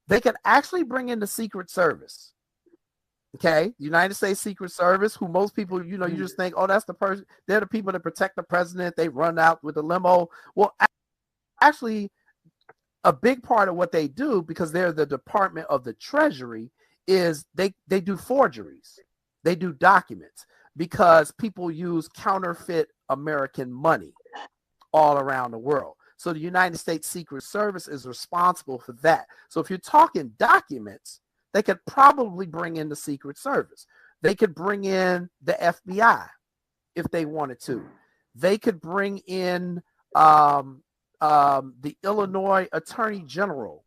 they could actually bring in the Secret Service. Okay, United States Secret Service, who most people, you just think, oh, that's the person. They're the people that protect the president. They run out with the limo. Well, actually, a big part of what they do, because they're the Department of the Treasury, is they do forgeries. They do documents because people use counterfeit American money all around the world. So the United States Secret Service is responsible for that. So if you're talking documents, they could probably bring in the Secret Service. They could bring in the FBI if they wanted to. They could bring in the Illinois Attorney General.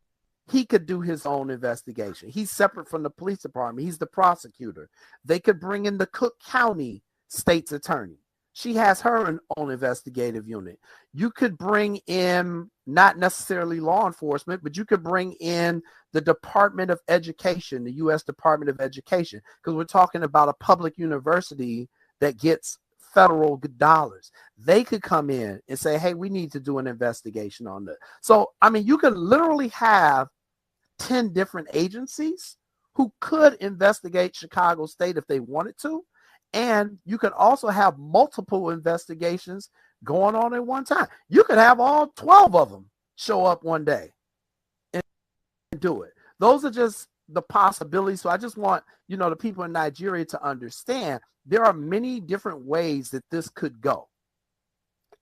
He could do his own investigation. He's separate from the police department. He's the prosecutor. They could bring in the Cook County State's Attorney. She has her own investigative unit. You could bring in, not necessarily law enforcement, but you could bring in the Department of Education, the U.S. Department of Education, because we're talking about a public university that gets federal dollars. They could come in and say, hey, we need to do an investigation on this. So, I mean, you could literally have 10 different agencies who could investigate Chicago State if they wanted to. And you could also have multiple investigations going on at one time. You could have all 12 of them show up one day and do it. Those are just the possibilities. So I just want, the people in Nigeria to understand there are many different ways that this could go.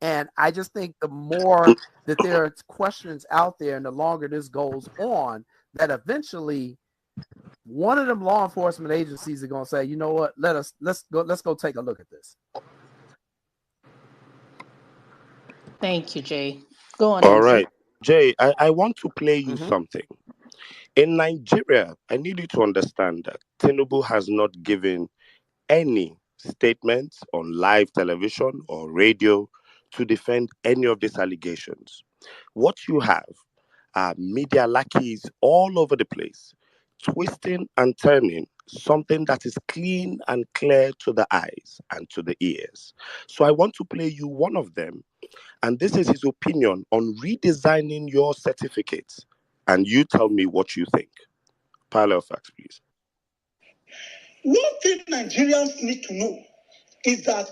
And I just think the more that there are questions out there and the longer this goes on, that eventually one of them law enforcement agencies are going to say, you know what, let's go take a look at this. Thank you, Jay. Go on. All right. Jay, I want to play you something. In Nigeria, I need you to understand that Tinubu has not given any statements on live television or radio to defend any of these allegations. What you have are media lackeys all over the place, twisting and turning something that is clean and clear to the eyes and to the ears. So I want to play you one of them, and this is his opinion on redesigning your certificates. And you tell me what you think. Parallel facts, please. One thing Nigerians need to know is that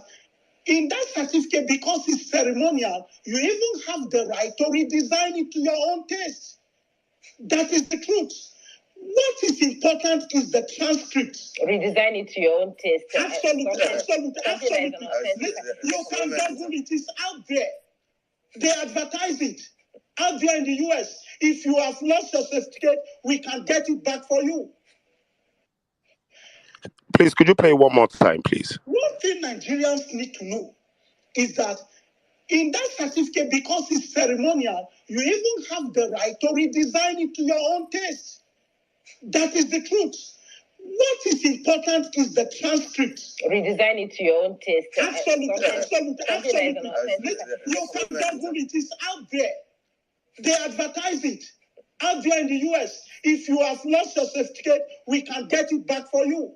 in that certificate, because it's ceremonial, you even have the right to redesign it to your own taste. That is the truth. What is important is the transcripts. Redesign it to your own taste. Absolutely. You can Google it. It's out there. They advertise it out there in the US. If you have lost your certificate, we can get it back for you. Please, could you play one more time, please? One thing Nigerians need to know is that in that certificate, because it's ceremonial, you even have the right to redesign it to your own taste. That is the truth. What is important is the transcripts. Redesign it to your own taste. Absolutely. You can Google it. It's out there. They advertise it out there in the US. If you have lost your certificate, we can get it back for you.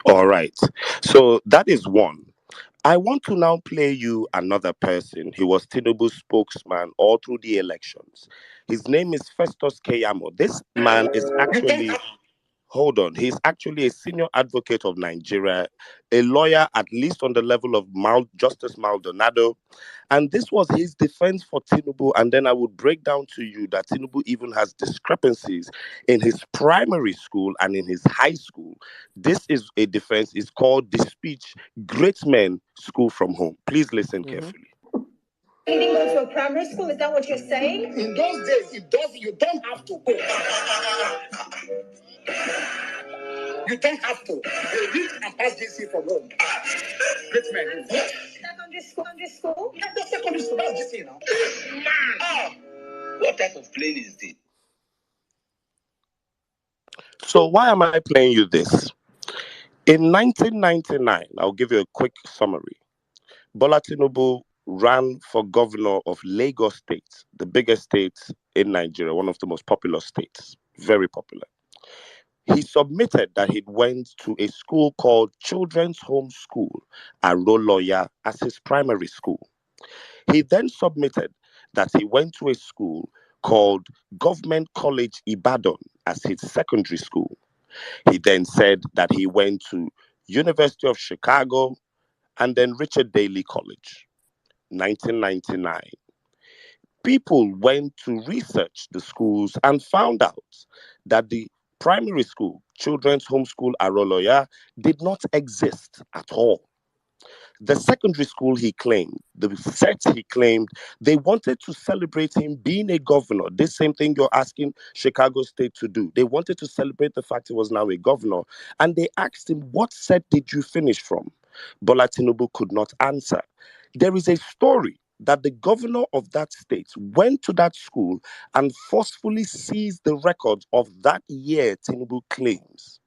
All right. So that is one. I want to now play you another person. He was Tinubu's spokesman all through the elections. His name is Festus Keyamo. This man is actually Hold on. He's actually a senior advocate of Nigeria, a lawyer at least on the level of Justice Maldonado. And this was his defense for Tinubu. And then I would break down to you that Tinubu even has discrepancies in his primary school and in his high school. This is a defense. It's called the speech Great Men School from Home. Please listen carefully. You didn't go to a primary school? Is that what you're saying? In those days, you don't have to go. You don't have to. They read and pass GC from home. Great men. Secondary school? Yeah, the secondary school, that's GC now. Man! What type of plane is this? So why am I playing you this? In 1999, I'll give you a quick summary. Bola Tinubu ran for governor of Lagos State, the biggest state in Nigeria, one of the most popular states, very popular. He submitted that he went to a school called Children's Home School, Aroloya, as his primary school. He then submitted that he went to a school called Government College Ibadan as his secondary school. He then said that he went to University of Chicago and then Richard Daley College, 1999. People went to research the schools and found out that the primary school, Children's Home School Aroloya, did not exist at all. The secondary school he claimed, the Sept he claimed, they wanted to celebrate him being a governor. This same thing you're asking Chicago State to do. They wanted to celebrate the fact he was now a governor. And they asked him, what set did you finish from? Bola Tinubu could not answer. There is a story that the governor of that state went to that school and forcefully seized the records of that year Tinubu claims.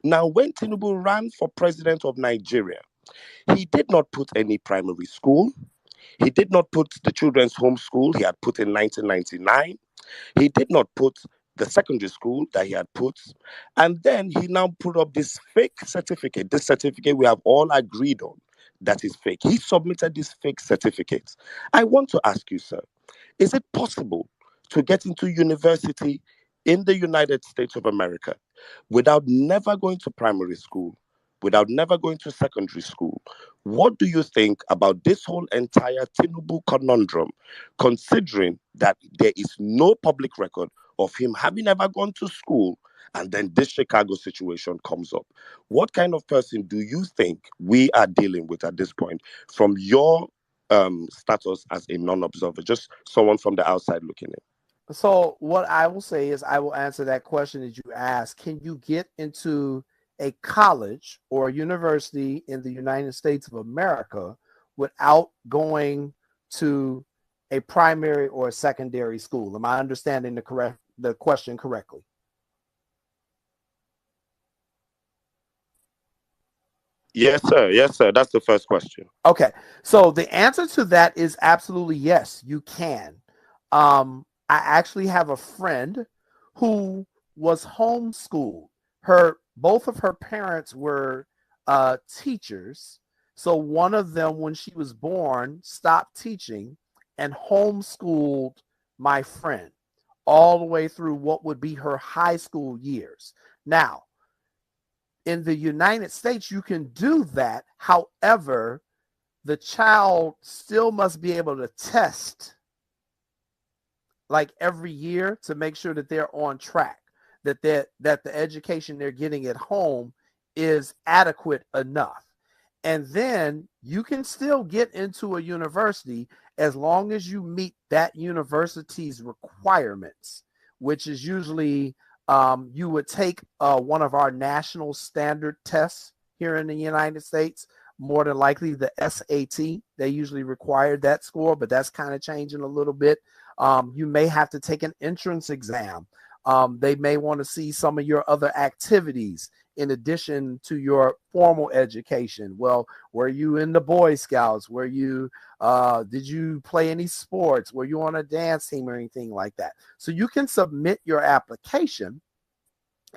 Now, when Tinubu ran for president of Nigeria, he did not put any primary school. He did not put the children's home school he had put in 1999. He did not put the secondary school that he had put. And then he now put up this fake certificate, this certificate we have all agreed on that is fake. He submitted this fake certificate. I want to ask you, sir, is it possible to get into university in the United States of America without never going to primary school, without never going to secondary school? What do you think about this whole entire Tinubu conundrum, considering that there is no public record of him having ever gone to school, and then this Chicago situation comes up? What kind of person do you think we are dealing with at this point from your status as a non-observer, just someone from the outside looking in? So what I will say is I will answer that question that you asked. Can you get into a college or a university in the United States of America without going to a primary or a secondary school? Am I understanding the question correctly? Yes, sir. Yes, sir. That's the first question. Okay. So the answer to that is absolutely yes, you can. I actually have a friend who was homeschooled. Both of her parents were teachers. So one of them, when she was born, stopped teaching and homeschooled my friend all the way through what would be her high school years. Now, in the United States, you can do that. However, the child still must be able to test like every year to make sure that they're on track, that the education they're getting at home is adequate enough. And then you can still get into a university as long as you meet that university's requirements, which is usually you would take one of our national standard tests here in the United States, more than likely the SAT. They usually require that score, but that's kind of changing a little bit. You may have to take an entrance exam. They may want to see some of your other activities in addition to your formal education. Well, were you in the Boy Scouts? Were you, did you play any sports? Were you on a dance team or anything like that? So you can submit your application.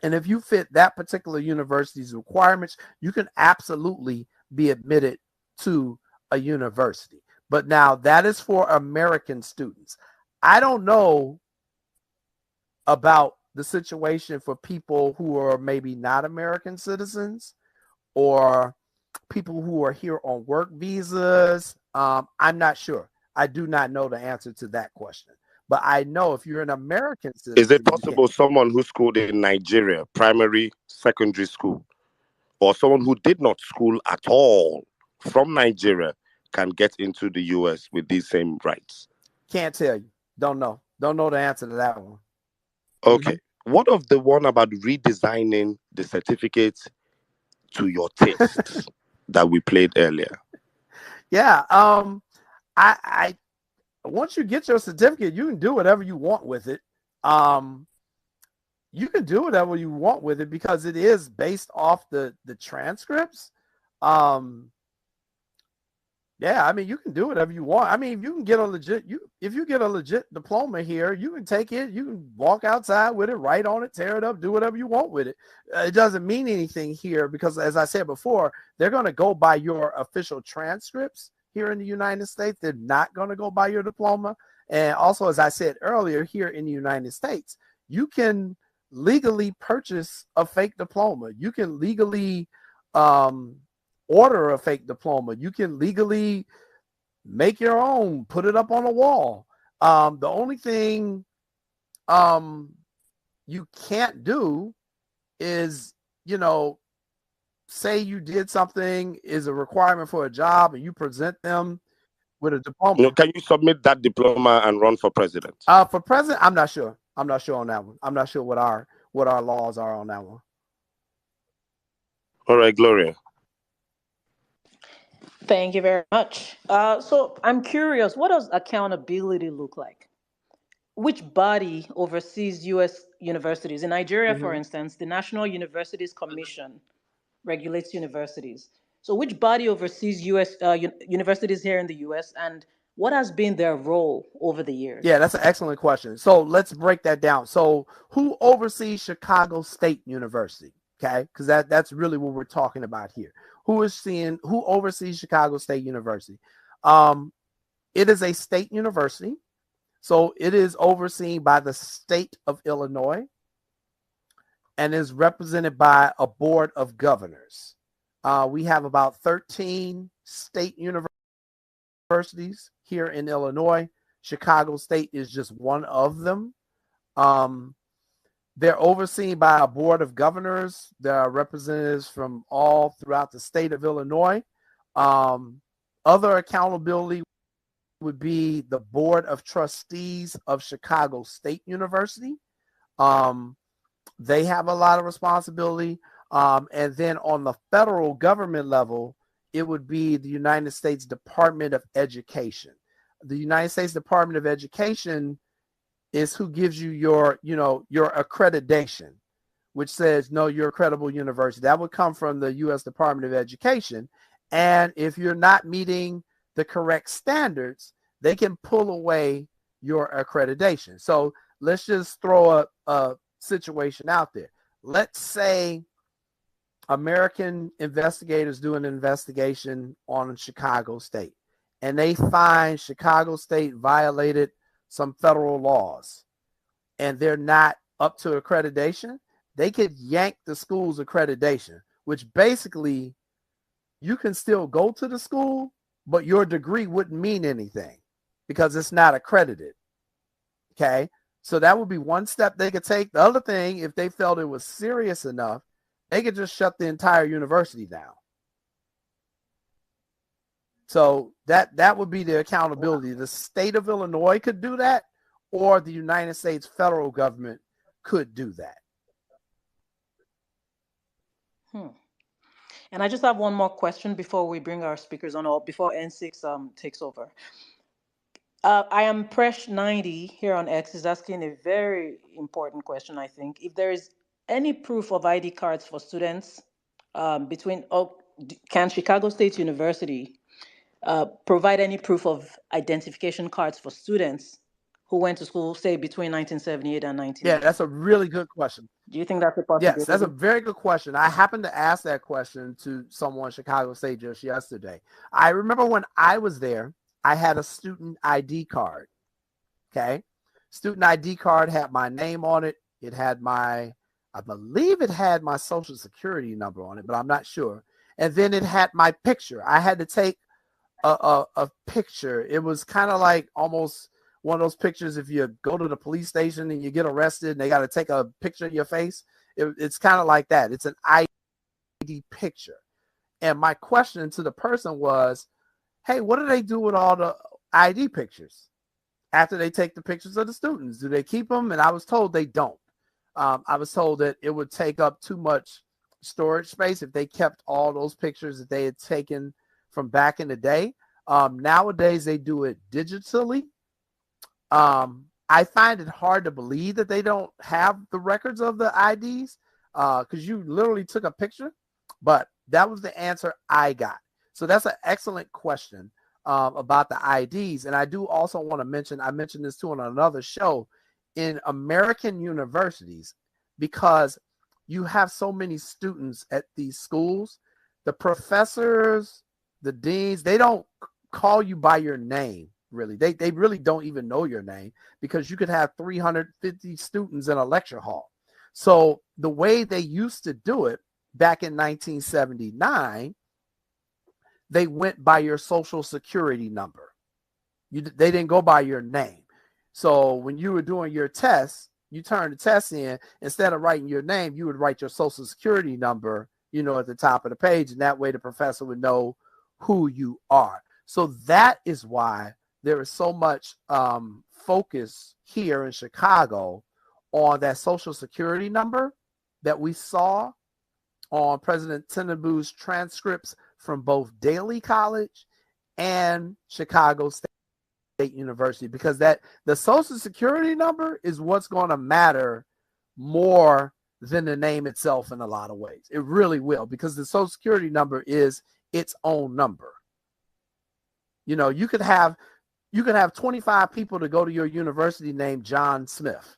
And if you fit that particular university's requirements, you can absolutely be admitted to a university. But now that is for American students. I don't know about the situation for people who are maybe not American citizens or people who are here on work visas, I'm not sure. I do not know the answer to that question. But I know if you're an American citizen, Is it possible someone who schooled in Nigeria, primary, secondary school, or someone who did not school at all from Nigeria can get into the US with these same rights? Can't tell you. Don't know. Don't know the answer to that one. Okay. What of the one about redesigning the certificate to your taste that we played earlier? Yeah. I once you get your certificate, you can do whatever you want with it. You can do whatever you want with it because it is based off the transcripts. Yeah, I mean, you can do whatever you want. I mean, you can get a legit, if you get a legit diploma here, you can take it, you can walk outside with it, write on it, tear it up, do whatever you want with it. It doesn't mean anything here because, as I said before, they're going to go by your official transcripts here in the United States. They're not going to go by your diploma. And also, as I said earlier, here in the United States, you can legally purchase a fake diploma. You can legally order a fake diploma. You can legally make your own, put it up on a wall. The only thing you can't do is, say you did something is a requirement for a job and you present them with a diploma. Can you submit that diploma and run for president? For president, I'm not sure. I'm not sure on that one. I'm not sure what our laws are on that one. All right, Gloria. Thank you very much. So I'm curious, what does accountability look like? Which body oversees U.S. universities? In Nigeria, for instance, the National Universities Commission regulates universities. So which body oversees U.S. Universities here in the U.S., and what has been their role over the years? Yeah, that's an excellent question. So let's break that down. So who oversees Chicago State University? Okay, because that's really what we're talking about here. Who oversees Chicago State University? It is a state university. So it is overseen by the state of Illinois and is represented by a board of governors. We have about 13 state universities here in Illinois. Chicago State is just one of them. They're overseen by a board of governors. There are representatives from all throughout the state of Illinois. Other accountability would be the Board of Trustees of Chicago State University. They have a lot of responsibility. And then on the federal government level, it would be the United States Department of Education. The United States Department of Education is who gives you your accreditation, which says, no, you're a credible university. That would come from the U.S. Department of Education. And if you're not meeting the correct standards, they can pull away your accreditation. So let's just throw a situation out there. Let's say American investigators do an investigation on Chicago State, and they find Chicago State violated some federal laws, and they're not up to accreditation. They could yank the school's accreditation, which basically you can still go to the school, but your degree wouldn't mean anything because it's not accredited. Okay. So that would be one step they could take. The other thing, if they felt it was serious enough, they could just shut the entire university down. So that would be the accountability. The state of Illinois could do that, or the United States federal government could do that. And I just have one more question before we bring our speakers on, or before N6 takes over. I am Presh90 here on X is asking a very important question, I think. If there is any proof of ID cards for students can Chicago State University provide any proof of identification cards for students who went to school, say, between 1978 and 1980? Yeah, that's a really good question. Do you think that's a possibility? Yes, that's a very good question. I happened to ask that question to someone Chicago State just yesterday. I remember when I was there, I had a student ID card. Okay. Student ID card had my name on it. It had I believe it had my social security number on it, but I'm not sure. And then it had my picture. I had to take a picture. It was kind of like almost one of those pictures if you go to the police station and you get arrested and they got to take a picture of your face. It's kind of like that. It's an ID picture. And my question to the person was, hey, what do they do with all the ID pictures after they take the pictures of the students? Do they keep them? And I was told they don't. I was told that it would take up too much storage space if they kept all those pictures that they had taken from back in the day. Nowadays, they do it digitally. I find it hard to believe that they don't have the records of the IDs because you literally took a picture, but that was the answer I got. So that's an excellent question about the IDs. And I do also want to mention, I mentioned this too on another show, in American universities, because you have so many students at these schools, the professors, the deans, they don't call you by your name, really. They really don't even know your name because you could have 350 students in a lecture hall. So the way they used to do it back in 1979, they went by your social security number. They didn't go by your name. So when you were doing your test, you turned the test in, instead of writing your name, you would write your social security number, you know, at the top of the page. And that way the professor would know who you are. So that is why there is so much focus here in Chicago on that social security number that we saw on President Tinubu's transcripts from both Daly College and Chicago State University, because that the social security number is what's going to matter more than the name itself in a lot of ways. It really will, because the social security number is its own number. You know, you could have 25 people to go to your university named John Smith.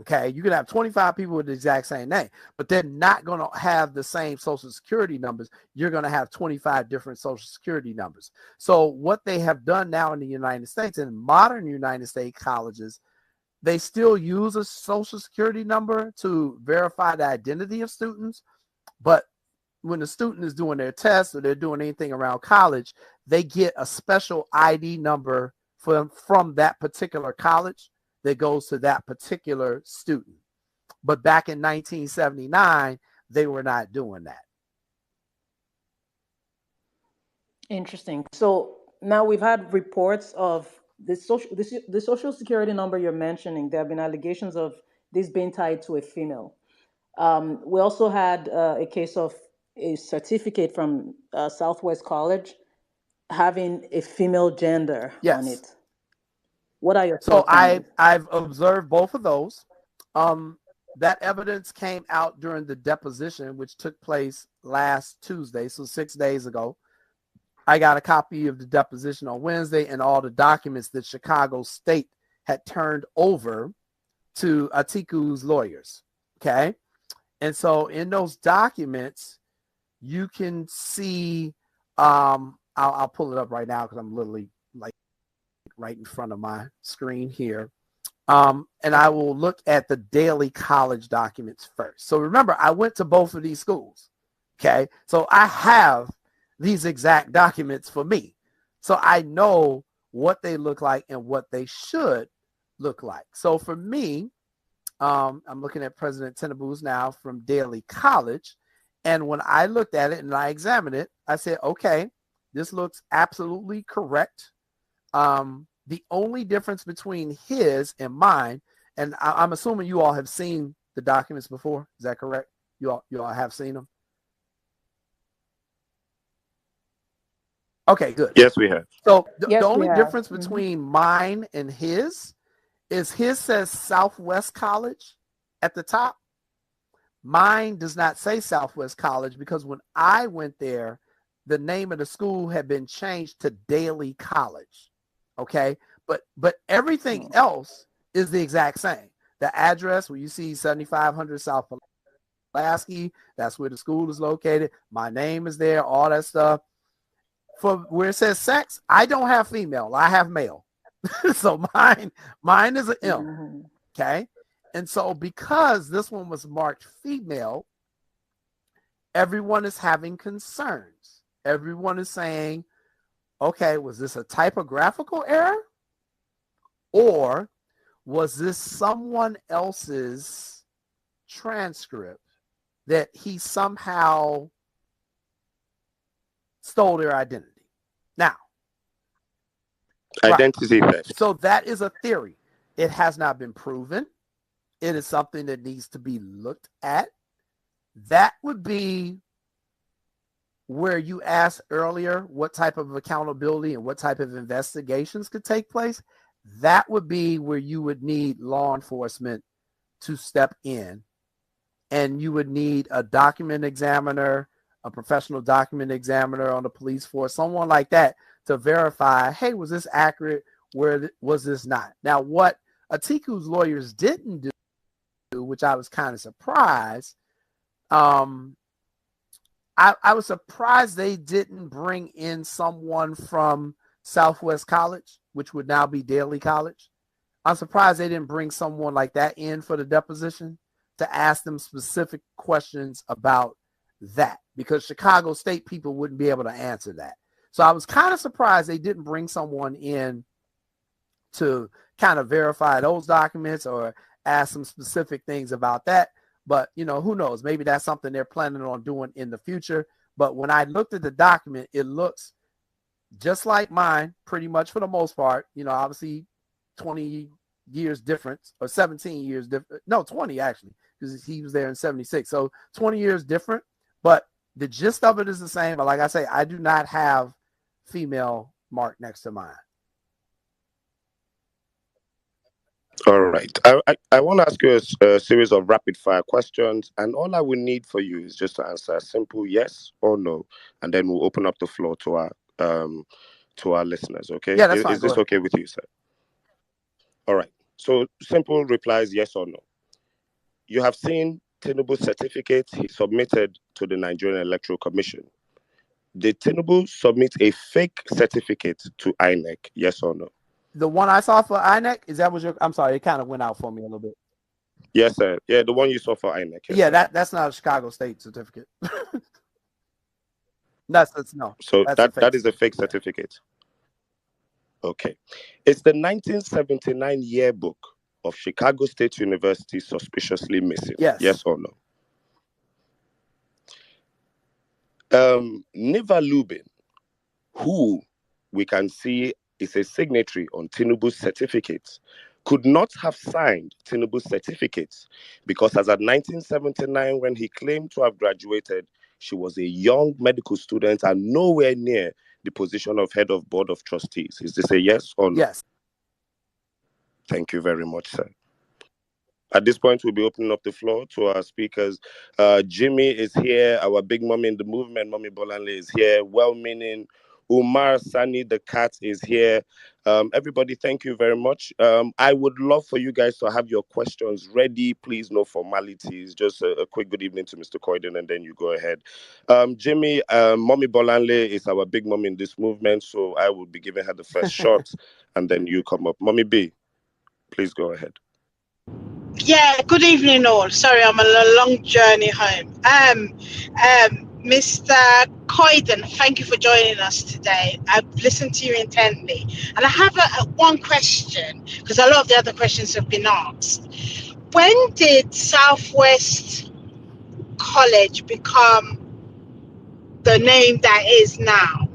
Okay, you could have 25 people with the exact same name, but they're not going to have the same social security numbers. You're going to have 25 different social security numbers. So what they have done now in the United States, in modern United States colleges, they still use a social security number to verify the identity of students. But when the student is doing their tests or they're doing anything around college, they get a special ID number from that particular college that goes to that particular student. But back in 1979, they were not doing that. Interesting. So now we've had reports of the social security number you're mentioning. There have been allegations of this being tied to a female. We also had a case of a certificate from Southwest College having a female gender on it. What are your thoughts? So I've observed both of those. That evidence came out during the deposition, which took place last Tuesday, so 6 days ago. I got a copy of the deposition on Wednesday and all the documents that Chicago State had turned over to Atiku's lawyers. Okay. And so in those documents, you can see, I'll pull it up right now because I'm literally like right in front of my screen here. And I will look at the Daly College documents first. So remember, I went to both of these schools. Okay. So I have these exact documents for me. So I know what they look like and what they should look like. So for me, I'm looking at President Tinubus now from Daly College. And when I looked at it and I examined it, I said, okay, this looks absolutely correct. The only difference between his and mine, and I'm assuming you all have seen the documents before. Is that correct? You all have seen them? Okay, good. Yes, we have. So the only difference between mine and his is his says Southwest College at the top. Mine does not say Southwest College because when I went there, the name of the school had been changed to Daly College. Okay, but everything else is the exact same. The address where you see 7500 South Pulaski, that's where the school is located. My name is there, all that stuff. For where it says sex, I don't have female, I have male. So mine is an M. Okay. And so because this one was marked female, everyone is having concerns. Everyone is saying, okay, was this a typographical error? Or was this someone else's transcript that he somehow stole their identity? Now, identity theft. So that is a theory. It has not been proven. It is something that needs to be looked at. That would be where you asked earlier what type of accountability and what type of investigations could take place. That would be where you would need law enforcement to step in, and you would need a document examiner, a professional document examiner on the police force, someone like that to verify, hey, was this accurate? Where was this not? Now, what Atiku's lawyers didn't do, which I was kind of surprised, I was surprised they didn't bring in someone from Southwest College, which would now be Daly College. I'm surprised they didn't bring someone like that in for the deposition to ask them specific questions about that, because Chicago State people wouldn't be able to answer that. So I was kind of surprised they didn't bring someone in to kind of verify those documents or ask some specific things about that. But, you know, who knows? Maybe that's something they're planning on doing in the future. But when I looked at the document, it looks just like mine, pretty much for the most part. You know, obviously 20 years difference, or 17 years different. No, 20 actually, because he was there in 76. So 20 years different, but the gist of it is the same. But like I say, I do not have female mark next to mine. All right. I want to ask you a series of rapid fire questions, and all I will need for you is just to answer a simple yes or no, and then we'll open up the floor to our listeners. Okay? Yeah, that's fine. Is this okay with you, sir? All right. So simple replies, yes or no. You have seen Tinubu's certificate he submitted to the Nigerian Electoral Commission. Did Tinubu submit a fake certificate to INEC? Yes or no? The one I saw for INEC, is that what I'm sorry, it kind of went out for me a little bit. Yes, sir. Yeah, the one you saw for INEC. Yes, yeah, sir. that's not a Chicago State certificate. That's no. So that's that is a fake certificate. Okay. It's the 1979 yearbook of Chicago State University suspiciously missing. Yes. Yes or no? Niva Lubin, who we can see is a signatory on Tinubu's certificates, could not have signed Tinubu's certificates because as at 1979, when he claimed to have graduated, she was a young medical student and nowhere near the position of head of board of trustees. Is this a yes or no? Yes. Thank you very much, sir. At this point, we'll be opening up the floor to our speakers. Jimmy is here, our big mommy in the movement. Mommy Bolanle is here. Well-meaning Umar Sani, the cat, is here. Everybody, thank you very much. I would love for you guys to have your questions ready. Please, no formalities. Just a quick good evening to Mr. Coyden, and then you go ahead. Jimmy, Mommy Bolanle is our big mom in this movement, so I will be giving her the first shot, and then you come up. Mommy B, please go ahead. Yeah, good evening all. Sorry, I'm on a long journey home. Mr. Coyden, thank you for joining us today. I've listened to you intently. And I have one question, because a lot of the other questions have been asked. When did Southwest College become the name that is now?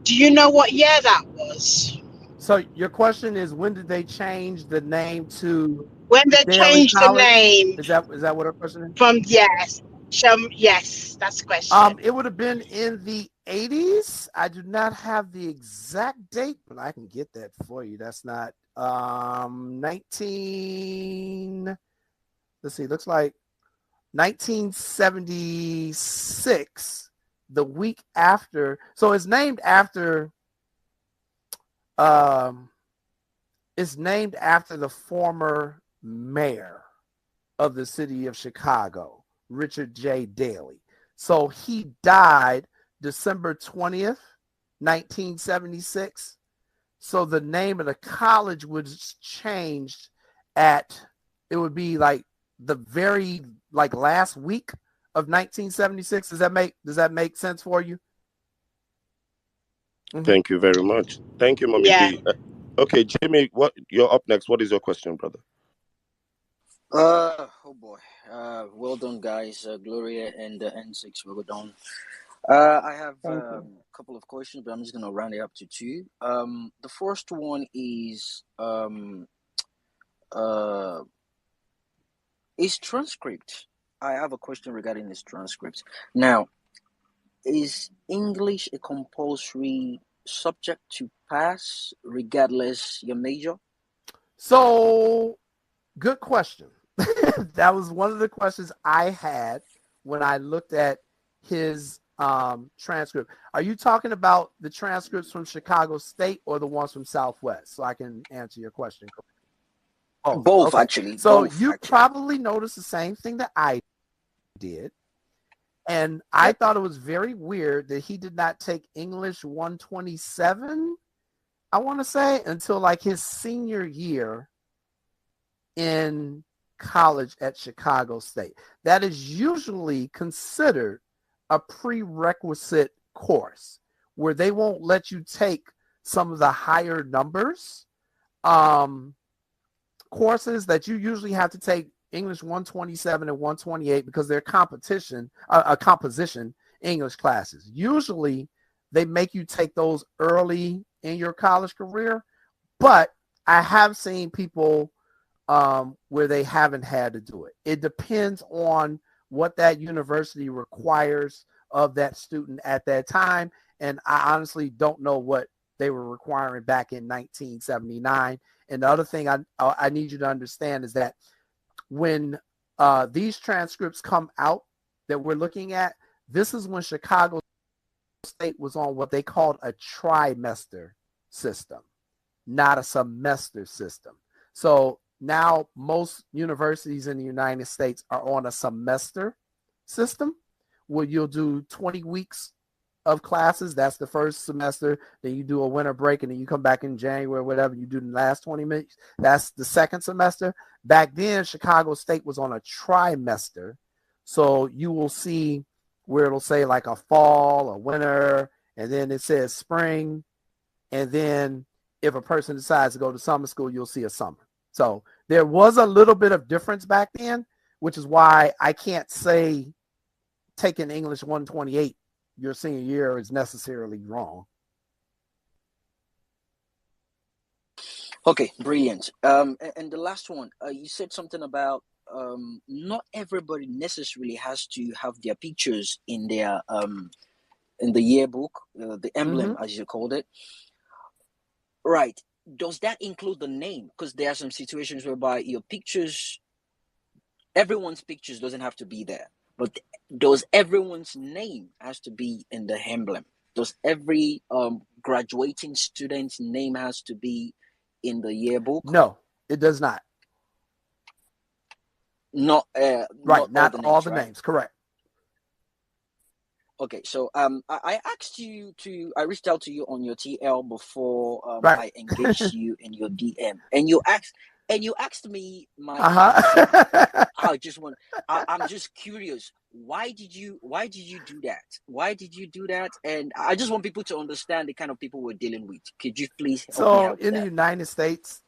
Do you know what year that was? So your question is, when did they change the name to... When they changed the name. Is that what her question is? From, yes. Yes, that's the question. It would have been in the 80s. I do not have the exact date, but I can get that for you. That's not 19. Let's see. Looks like 1976. The week after. So it's named after. It's named after the former mayor of the city of Chicago, Richard J. Daley. So he died December 20th, 1976. So the name of the college was changed at it would be like the very last week of 1976. Does that make sense for you? Thank you very much. Thank you, Mommy Yeah. D. Okay, Jimmy, you're up next. What is your question, brother? Oh boy. Well done, guys. Gloria and N6, well done. I have a couple of questions, but I'm just gonna round it up to two. The first one is transcript. I have a question regarding this transcript. Now, is English a compulsory subject to pass regardless your major? So, good question. That was one of the questions I had when I looked at his transcript. Are you talking about the transcripts from Chicago State or the ones from Southwest? So I can answer your question. Both okay. Actually. So both, you actually. probably noticed the same thing that I did. And I thought it was very weird that he did not take English 127, I want to say, until like his senior year in college at Chicago State. That is usually considered a prerequisite course where they won't let you take some of the higher numbers courses that you usually have to take English 127 and 128 because they're composition English classes. Usually they make you take those early in your college career, but I have seen people where they haven't had to do it. It depends on what that university requires of that student at that time, and I honestly don't know what they were requiring back in 1979. And the other thing I need you to understand is that when these transcripts come out that we're looking at, this is when Chicago State was on what they called a trimester system, not a semester system. So now most universities in the United States are on a semester system where you'll do 20 weeks of classes. That's the first semester. Then you do a winter break, and then you come back in January, whatever you do in the last 20 minutes. That's the second semester. Back then, Chicago State was on a trimester. So you will see where it'll say like a fall, a winter, and then it says spring. And then if a person decides to go to summer school, you'll see a summer. So there was a little bit of difference back then, which is why I can't say taking English 128 your senior year is necessarily wrong. Okay, brilliant. And the last one, you said something about not everybody necessarily has to have their pictures in their in the yearbook, the emblem as you called it. Right. Does that include the name? Because there are some situations whereby your pictures, everyone's pictures doesn't have to be there, but does everyone's name has to be in the emblem? Does every graduating student's name has to be in the yearbook? No, it does not. Not not all the names, correct. Okay, so I asked you to, I reached out to you on your TL before right. I engaged you in your DM, and you asked me my I just want, I'm just curious, why did you do that? Why did you do that? And I just want people to understand the kind of people we're dealing with. Could you please help me out with the United States,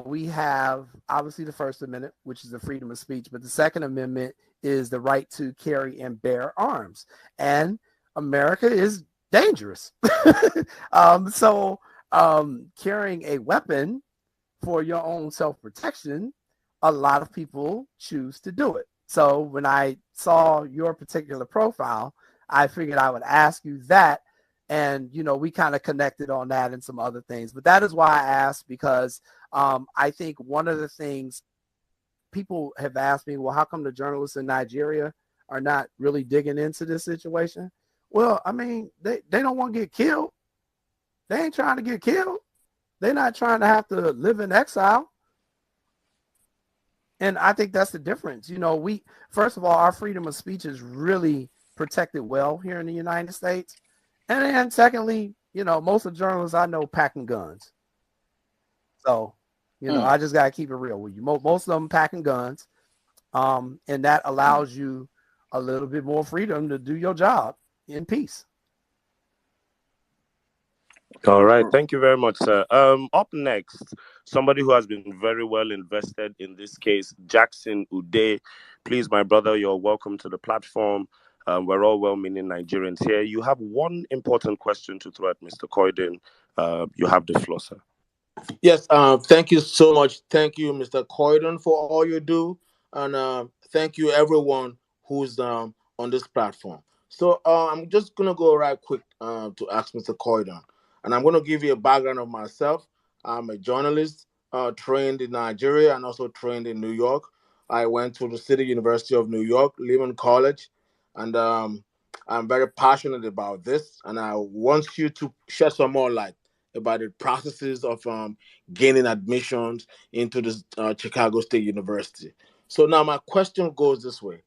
we have obviously the First Amendment, which is the freedom of speech, but the Second Amendment is the right to carry and bear arms. And America is dangerous. Carrying a weapon for your own self-protection, a lot of people choose to do it. So when I saw your particular profile, I figured I would ask you that. And, we kind of connected on that and some other things. But that is why I asked, because I think one of the things people have asked me, well, how come the journalists in Nigeria are not really digging into this situation? Well, I mean, they don't want to get killed. They ain't trying to get killed. They're not trying to have to live in exile. And I think that's the difference. We, first of all, our freedom of speech is really protected well here in the United States. And then secondly, most of the journalists I know packing guns. So You know, I just got to keep it real with you. Most of them packing guns. And that allows you a little bit more freedom to do your job in peace. All right. Thank you very much, sir. Up next, somebody who has been very well invested in this case, Jackson Ude. Please, my brother, you're welcome to the platform. We're all well-meaning Nigerians here. You have one important question to throw at Mr. Coyden. You have the floor, sir. Yes, thank you so much. Thank you, Mr. Coyden, for all you do. And thank you, everyone who's on this platform. So I'm just going to go right quick to ask Mr. Coyden. And I'm going to give you a background of myself. I'm a journalist trained in Nigeria and also trained in New York. I went to the City University of New York, Lehman College. And I'm very passionate about this. And I want you to shed some more light about the processes of gaining admissions into the Chicago State University. So now my question goes this way.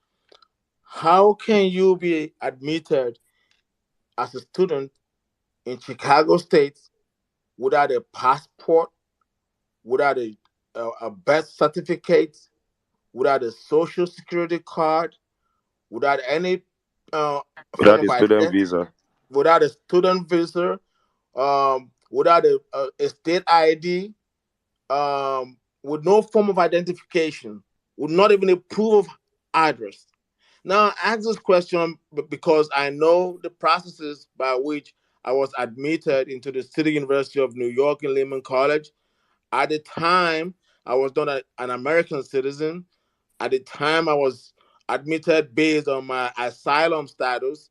How can you be admitted as a student in Chicago State without a passport, without a birth certificate, without a social security card, without any Without a student visa? Without a student visa, without a state ID, with no form of identification, with not even a proof of address. Now, I ask this question because I know the processes by which I was admitted into the City University of New York in Lehman College. At the time, I was not an American citizen. At the time, I was admitted based on my asylum status.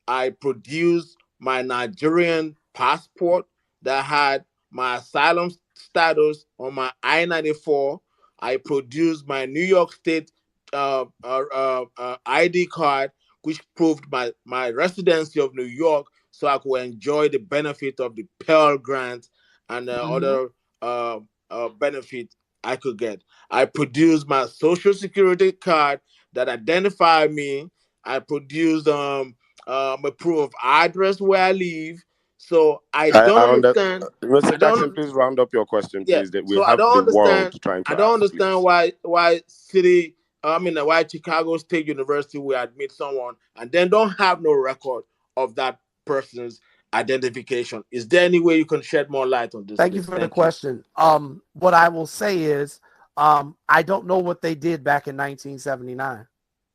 I produced my Nigerian passport that had my asylum status on my I-94. I produced my New York State ID card, which proved my residency of New York, so I could enjoy the benefit of the Pell Grant and other benefits I could get. I produced my Social Security card that identified me. I produced a proof of address where I live. So I don't understand. Mr. Jackson, please round up your question, please. That we so have the world trying to I don't ask, understand why why Chicago State University will admit someone and then don't have no record of that person's identification. Is there any way you can shed more light on this? Thank you for the question. What I will say is, I don't know what they did back in 1979.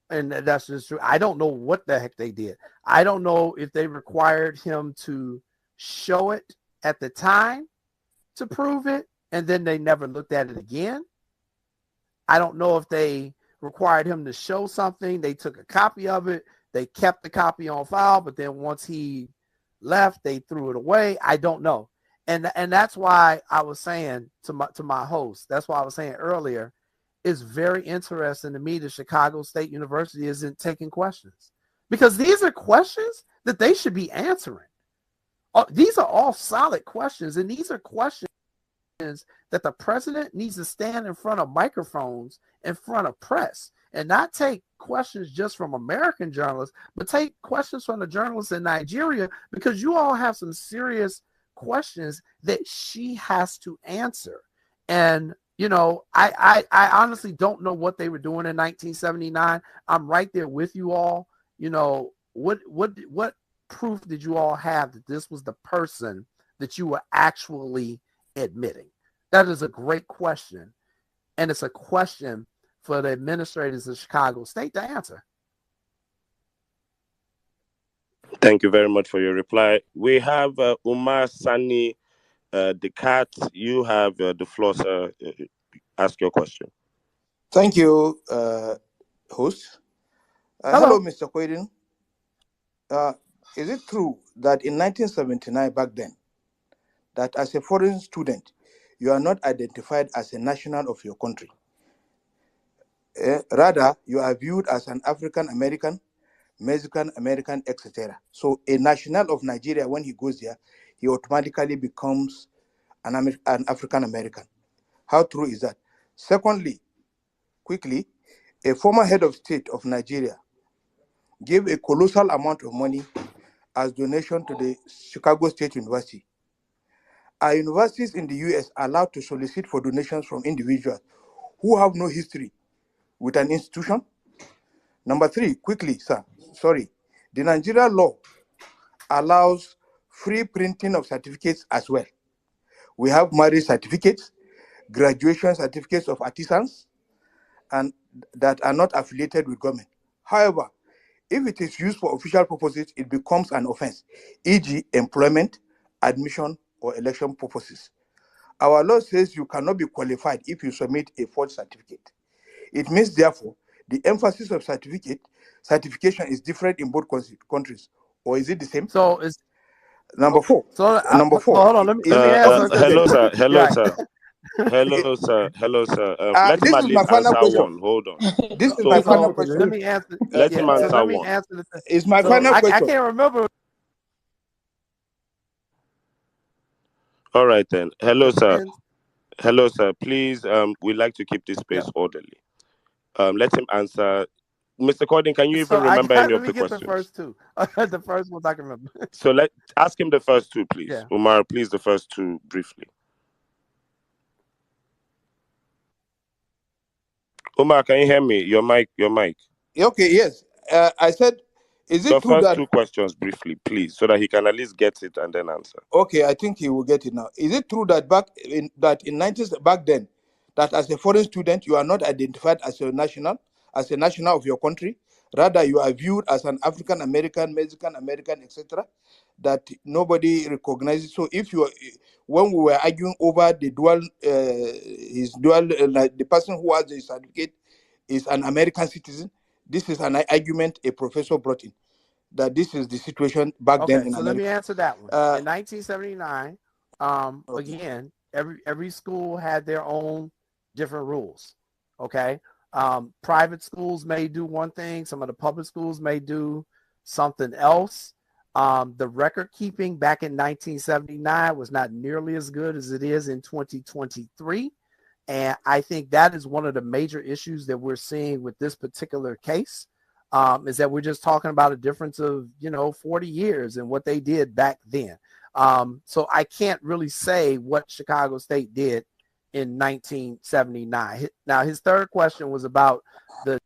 And that's just true. I don't know what the heck they did. I don't know if they required him to show it at the time to prove it, and then they never looked at it again. I don't know if they required him to show something. They took a copy of it. They kept the copy on file, but then once he left, they threw it away. I don't know. And that's why I was saying to my host, that's why I was saying earlier, it's very interesting to me that Chicago State University isn't taking questions, because these are questions that they should be answering. These are all solid questions, and these are questions that the president needs to stand in front of microphones, in front of press, and not take questions just from American journalists, but take questions from the journalists in Nigeria, because you all have some serious questions that she has to answer. And you know, I honestly don't know what they were doing in 1979. I'm right there with you all. You know, what proof did you all have that this was the person that you were actually admitting? That is a great question. And it's a question for the administrators of Chicago State to answer. Thank you very much for your reply. We have Umar Sani Decat. You have the floor, sir. Ask your question. Thank you, host. Hello, Mr. Coyden. Is it true that in 1979, back then, that as a foreign student, you are not identified as a national of your country? Rather, you are viewed as an African American, Mexican American, etc. So a national of Nigeria, when he goes there, he automatically becomes an African American. How true is that? Secondly, quickly, a former head of state of Nigeria gave a colossal amount of money as donation to the Chicago State University. Are universities in the US allowed to solicit for donations from individuals who have no history with an institution? Number 3, quickly, sir. Sorry. The Nigerian law allows free printing of certificates as well. We have marriage certificates, graduation certificates of artisans, and that are not affiliated with government. However, if it is used for official purposes, it becomes an offense, e.g., employment, admission, or election purposes. Our law says you cannot be qualified if you submit a forged certificate. It means, therefore, the emphasis of certification is different in both countries, or is it the same? So it's number 4. So Number 4. hold on, let me answer. Hello, sir. Hello, Right. sir. Hello, sir. Hello, sir. Let him This at is my least final answer question. one. Hold on. This is So, my final So question. let me answer. let him So answer let me one. answer the. It's my So final I question. can't remember. All right then. Hello, sir. Depends. Hello, sir. Please, we like to keep this space orderly. Let him answer. Mr. Corden, can you even So remember any let of me the get the questions? first two. The first ones I can remember. So ask him the first two, please. Yeah. Umar, please, the first two briefly. Umar, can you hear me? Your mic. Okay, yes. I said, is it The true first that... two questions briefly, please, so that he can at least get it and then answer. Okay, I think he will get it now. Is it true that back then, that as a foreign student, you are not identified as a national of your country? Rather, you are viewed as an African American, Mexican American, etc., that nobody recognizes. So when we were arguing over the the person who has the certificate is an American citizen, this is an argument a professor brought in, that this is the situation back then in So America. let me answer that one. In 1979, again, every school had their own different rules. Okay. Private schools may do one thing. Some of the public schools may do something else. The record keeping back in 1979 was not nearly as good as it is in 2023. And I think that is one of the major issues that we're seeing with this particular case. Is that we're just talking about a difference of, 40 years and what they did back then. So I can't really say what Chicago State did in 1979. Now, his third question was about the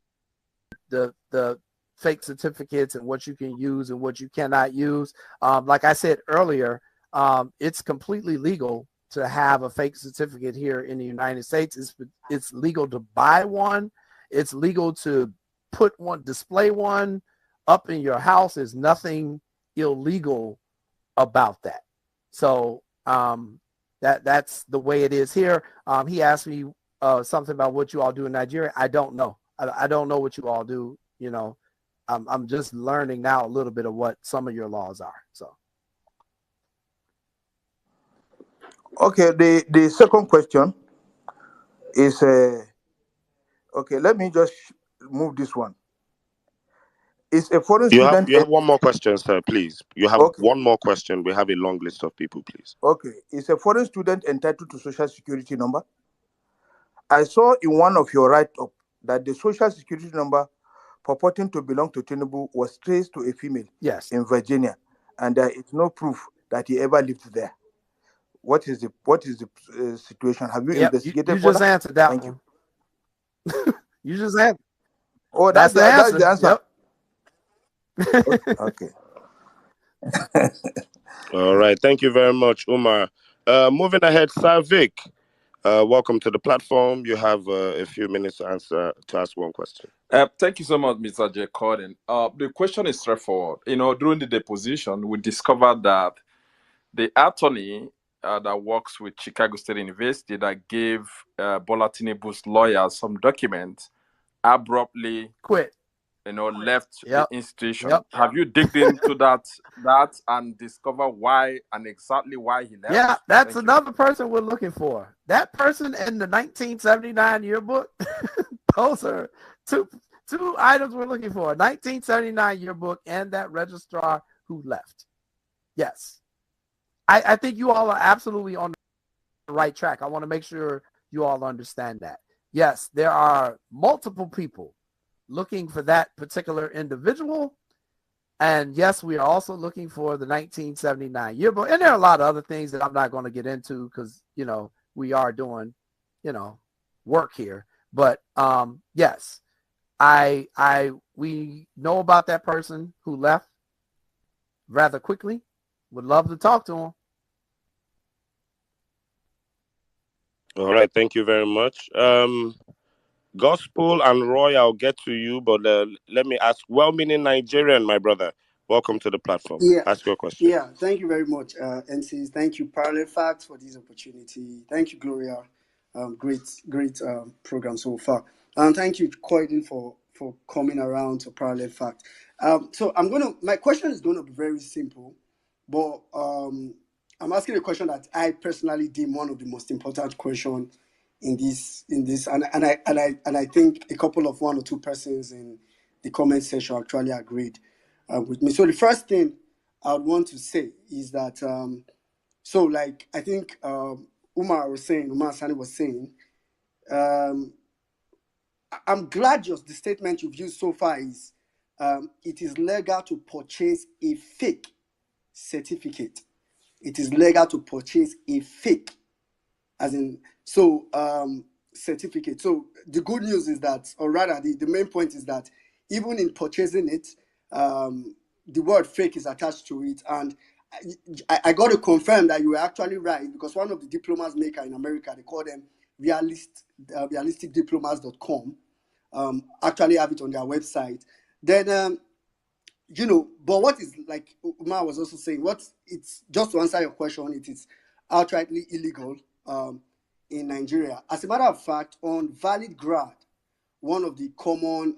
fake certificates and what you can use and what you cannot use. Like I said earlier, it's completely legal to have a fake certificate here in the United States. It's legal to buy one. It's legal to display one up in your house. There's nothing illegal about that. So that's the way it is here. He asked me something about what you all do in Nigeria. I don't know. I don't know what you all do. I'm just learning now a little bit of what some of your laws are. So. Okay, the second question is okay. Let me just move this one. Is a foreign student? You have one more question, sir, please. You have Okay. one more question. We have a long list of people, please. Okay. Is a foreign student entitled to social security number? I saw in one of your write-up that the social security number purporting to belong to Tinubu was traced to a female in Virginia, and there is no proof that he ever lived there. What is the situation? Have you investigated? You just answered that Thank one. You just answered. Oh, that's the answer. Yep. Okay. All right. Thank you very much, Umar. Moving ahead, Savik. Welcome to the platform. You have a few minutes to ask one question. Thank you so much, Mr. J. Corden. The question is straightforward. During the deposition, we discovered that the attorney that works with Chicago State University that gave Bola Tinubu's lawyers some documents abruptly quit. Left the institution. Have you digged into that and discovered why and exactly why he left? Yeah, that's another person we're looking for. That person in the 1979 yearbook. Those are two items we're looking for: 1979 yearbook and that registrar who left. Yes, I think you all are absolutely on the right track. I want to make sure you all understand that. Yes, there are multiple people looking for that particular individual. And yes, we are also looking for the 1979 yearbook. And there are a lot of other things that I'm not going to get into because, you know, we are doing, you know, work here. But yes, we know about that person who left rather quickly. Would love to talk to him. All right, thank you very much. Gospel and Roy, I'll get to you, but let me ask, well-meaning Nigerian, my brother, welcome to the platform. Yeah, Ask your question. yeah. Thank you very much, MCs. Thank you, Parallel Facts, for this opportunity. Thank you, Gloria. Great program so far. And thank you, Coyden, for coming around to Parallel Fact. So my question is gonna be very simple, but I'm asking a question that I personally deem one of the most important questions in this, and I think a couple of one or two persons in the comment section actually agreed with me. So the first thing I would want to say is that so like I think Umar Sani was saying, I'm glad the statement you've used so far is it is legal to purchase a fake certificate. It is legal to purchase a fake, as in, so certificate. So the good news is that, or rather the main point is that even in purchasing it, the word fake is attached to it. And I got to confirm that you were actually right, because one of the diplomas maker in America, they call them realisticdiplomas.com, actually have it on their website. Then you know, but what is, like Umar was also saying, it's just to answer your question, it is outrightly illegal in Nigeria. As a matter of fact, on Valid Grad, one of the common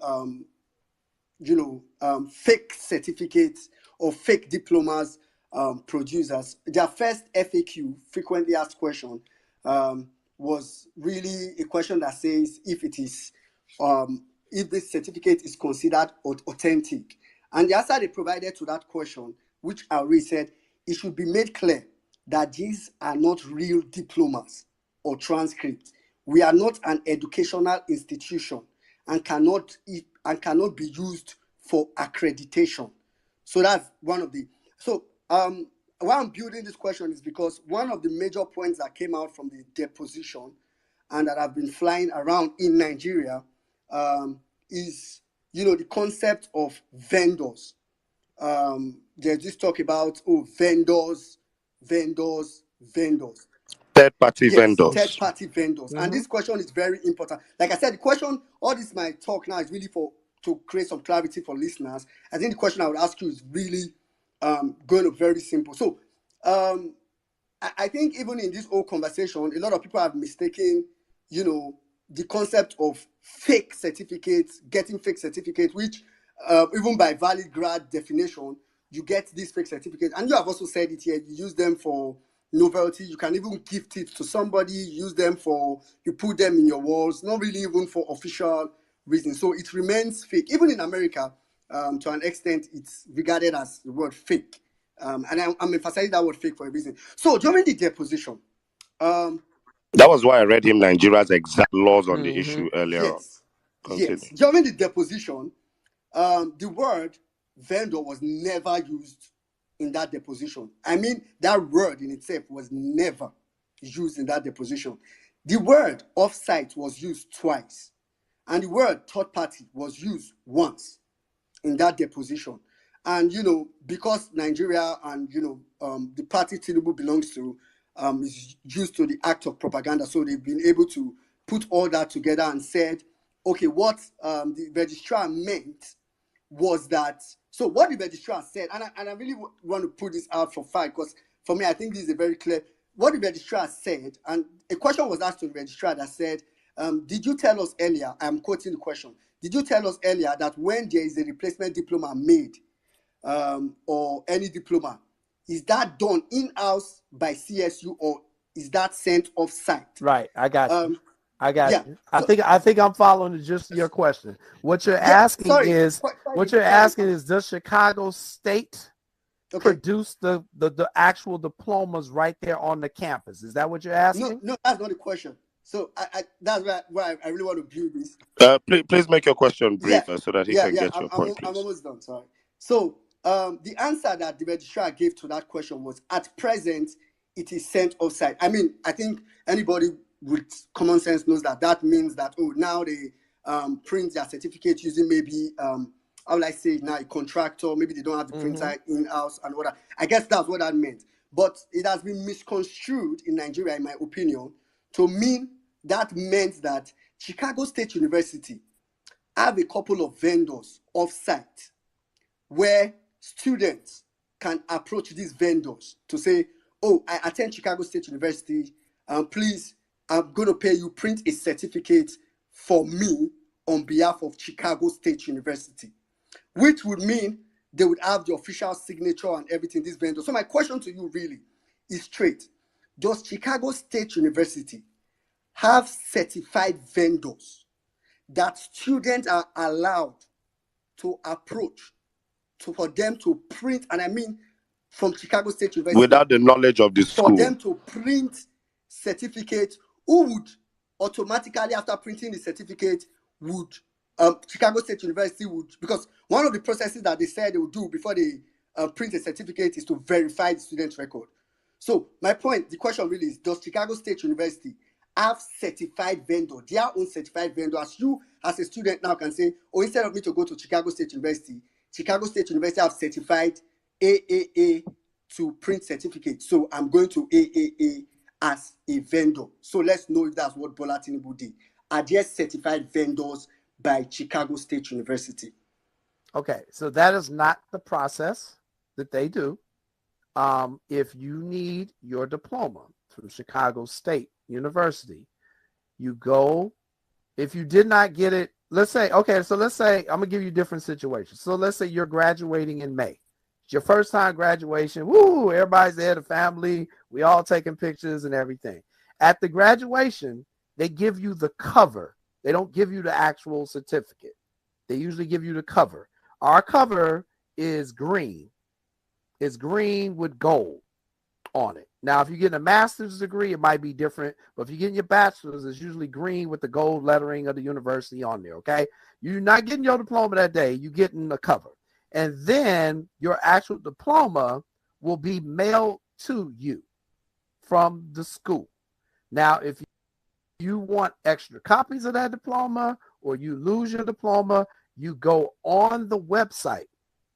fake certificates or fake diplomas producers, their first FAQ, frequently asked question, was really a question that says if this certificate is considered authentic. And the answer they provided to that question, which I already said, it should be made clear that these are not real diplomas or transcripts. We are not an educational institution and cannot be used for accreditation. So that's one of the. So why I'm building this question is because one of the major points that came out from the deposition and that have been flying around in Nigeria is, you know, the concept of vendors. There's this talk about vendors. Third-party vendors. Third-party vendors. And this question is very important. Like I said, the question, all this my talk now is really to create some clarity for listeners. I think the question I would ask you is really going to be very simple. So I think even in this whole conversation, a lot of people have mistaken, you know, the concept of fake certificates, getting fake certificates, which even by Valid Grad definition, you get these fake certificates. And you have also said it here, you use them for novelty. You can even gift it to somebody, use them you put them in your walls, not really even for official reasons. So it remains fake. Even in America, to an extent, it's regarded as the word fake. And I'm emphasizing that word fake for a reason. So during the deposition, that was why I read him Nigeria's exact laws on the issue earlier on. Yes. During the deposition, the word vendor was never used in that deposition. I mean, that word in itself was never used in that deposition. The word off-site was used twice, and the word third party was used once in that deposition. And, you know, because Nigeria and, you know, the party Tinubu belongs to is used to the act of propaganda, so they've been able to put all that together and said, okay, what the registrar meant was that, so what the registrar said, and I really want to put this out for fact, because for me, I think this is a very clear, what the registrar said, and a question was asked to the registrar that said, did you tell us earlier, I'm quoting the question, did you tell us earlier that when there is a replacement diploma made, or any diploma, is that done in-house by CSU or is that sent off-site? Right, I got you. I think I'm following just your question. What you're asking is, does Chicago State produce the actual diplomas right there on the campus? Is that what you're asking? No, that's not the question. So that's why I really want to view this. Please make your question briefer so that he can get your point, please. I'm almost done, sorry. So the answer that the registrar gave to that question was, at present, it is sent offsite. I mean, I think anybody with common sense knows that that means that, oh, now they print their certificate using maybe, how will I say now, a contractor, maybe they don't have the printer in-house and all that. I guess that's what that meant. But it has been misconstrued in Nigeria, in my opinion, to mean that meant that Chicago State University have a couple of vendors off-site where students can approach these vendors to say, oh, I attend Chicago State University, please, I'm going to pay you, print a certificate for me on behalf of Chicago State University, which would mean they would have the official signature and everything, these vendors. So my question to you really is straight. Does Chicago State University have certified vendors that students are allowed to approach for them to print, and I mean from Chicago State University, without the knowledge of the school, for them to print certificates, who would automatically, after printing the certificate, would Chicago State University would, because one of the processes that they said they would do before they print a certificate is to verify the student record. So my point, the question really is, does Chicago State University have certified vendor, their own certified vendor, as you as a student now can say, oh, instead of me to go to Chicago State University have certified AAA to print certificates, so I'm going to AAA as a vendor. So let's know if that's what Bola Tinubu did. Are there certified vendors by Chicago State University? Okay, so that is not the process that they do. If you need your diploma from Chicago State University, you go. If you did not get it, let's say, okay, so let's say, I'm gonna give you different situations. So let's say you're graduating in May. It's your first time graduation. Woo, everybody's there, the family, we all taking pictures and everything. At the graduation, they give you the cover. They don't give you the actual certificate. They usually give you the cover. Our cover is green. It's green with gold on it. Now, if you get a master's degree, it might be different. But if you get your bachelor's, it's usually green with the gold lettering of the university on there, okay? You're not getting your diploma that day. You're getting the cover. And then your actual diploma will be mailed to you from the school. Now, if you want extra copies of that diploma or you lose your diploma, you go on the website.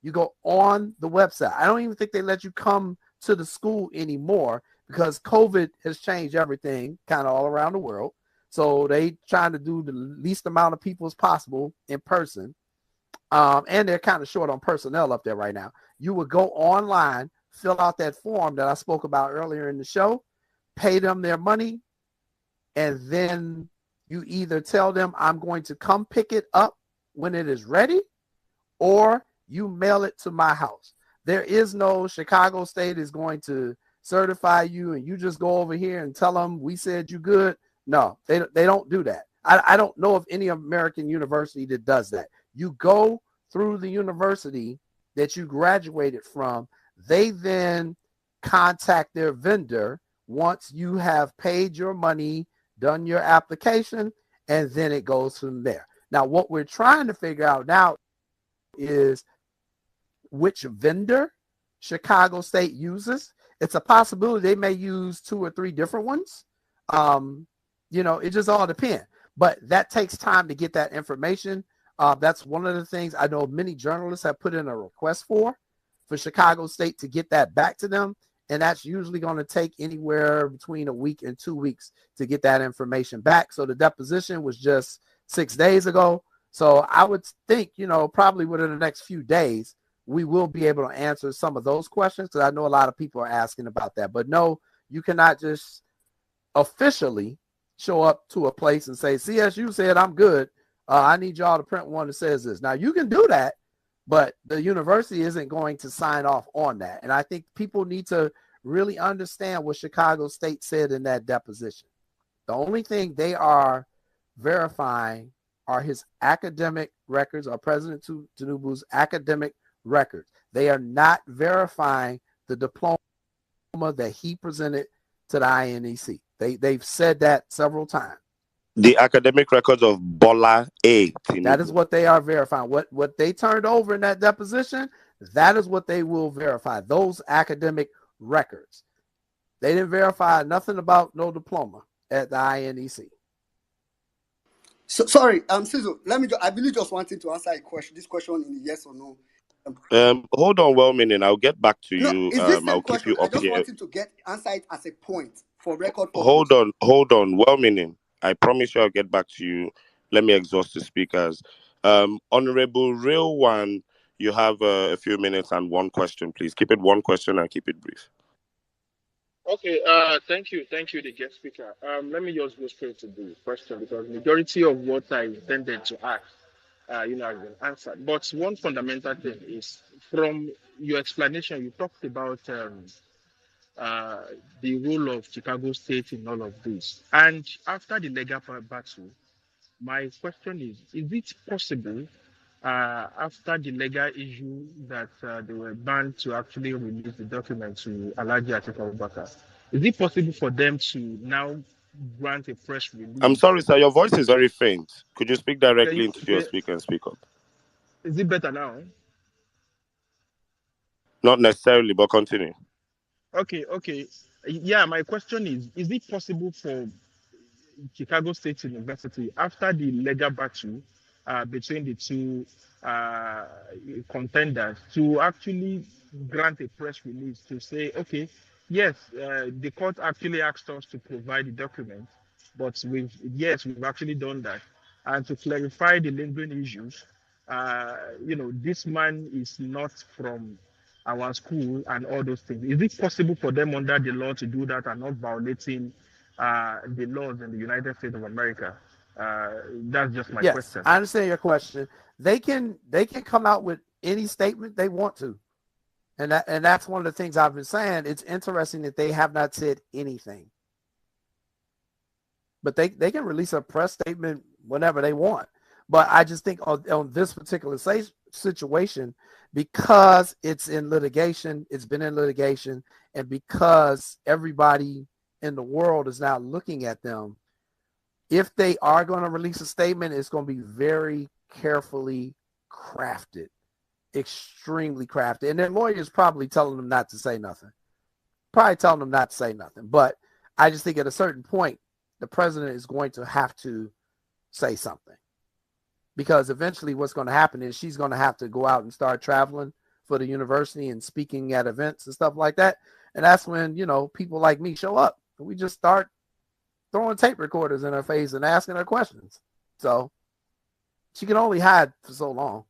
You go on the website. I don't even think they let you come to the school anymore because COVID has changed everything kind of all around the world. So they trying to do the least amount of people as possible in person. And they're kind of short on personnel up there right now. You would go online, fill out that form that I spoke about earlier in the show, pay them their money, and then you either tell them I'm going to come pick it up when it is ready, or you mail it to my house. There is no Chicago State is going to certify you and you just go over here and tell them we said you good. No, they don't do that. I don't know of any American university that does that. You go through the university that you graduated from. They then contact their vendor once you have paid your money, done your application, and then it goes from there. Now, what we're trying to figure out now is which vendor Chicago State uses. It's a possibility they may use 2 or 3 different ones. It just all depends. But that takes time to get that information. That's one of the things I know many journalists have put in a request for Chicago State to get that back to them. And that's usually going to take anywhere between a week and 2 weeks to get that information back. So the deposition was just 6 days ago. So I would think, probably within the next few days, we will be able to answer some of those questions because I know a lot of people are asking about that. But no, you cannot just officially show up to a place and say, CSU said I'm good. I need y'all to print one that says this. Now, you can do that, but the university isn't going to sign off on that. And I think people need to really understand what Chicago State said in that deposition. The only thing they are verifying are his academic records, or President Tinubu's academic records. They are not verifying the diploma that he presented to the INEC. They've said that several times. The academic records of Bola A. Tinubu. That is what they are verifying. What they turned over in that deposition, That is what they will verify, those academic records. They didn't verify nothing about no diploma at the INEC. So, sorry, Sizzle, I really just wanted to answer this question in yes or no. Hold on, well-meaning. I'll get back to you. Is this the I'll question? keep you I up just here. wanted to answer it as a point for record purpose. Hold on, well-meaning. I promise you I'll get back to you. Let me exhaust the speakers. Honorable Real One, you have a few minutes and one question, please. Keep it one question and keep it brief. Okay, thank you, the guest speaker. Let me just go straight to the question because majority of what I intended to ask, has been answered. But one fundamental thing is from your explanation, you talked about the role of Chicago State in all of this, and after the legal battle, my question is it possible? After the legal issue that they were banned to actually release the document to Alhaji Atiku Abubakar, is it possible for them to now grant a press release? I'm sorry, sir. Your voice is very faint. Could you speak directly into your speaker and speak up? Is it better now? Not necessarily, but continue. Okay. Yeah, my question is it possible for Chicago State University, after the legal battle between the two contenders, to actually grant a press release to say, okay, yes, the court actually asked us to provide the document, but we've actually done that, and to clarify the lingering issues, this man is not from our school and all those things. Is it possible for them under the law to do that and not violating the laws in the United States of America? That's just my question. I understand your question. They can come out with any statement they want to, and that's one of the things I've been saying. It's interesting that they have not said anything, but they can release a press statement whenever they want. But I just think on this particular situation, because it's in litigation, it's been in litigation, and because everybody in the world is now looking at them, if they are going to release a statement, it's going to be very carefully crafted, extremely crafted. And their lawyers probably telling them not to say nothing. But I just think at a certain point, the president is going to have to say something. Because eventually what's going to happen is she's going to have to go out and start traveling for the university and speaking at events and stuff like that. And that's when, people like me show up. And we just start throwing tape recorders in her face and asking her questions. So she can only hide for so long.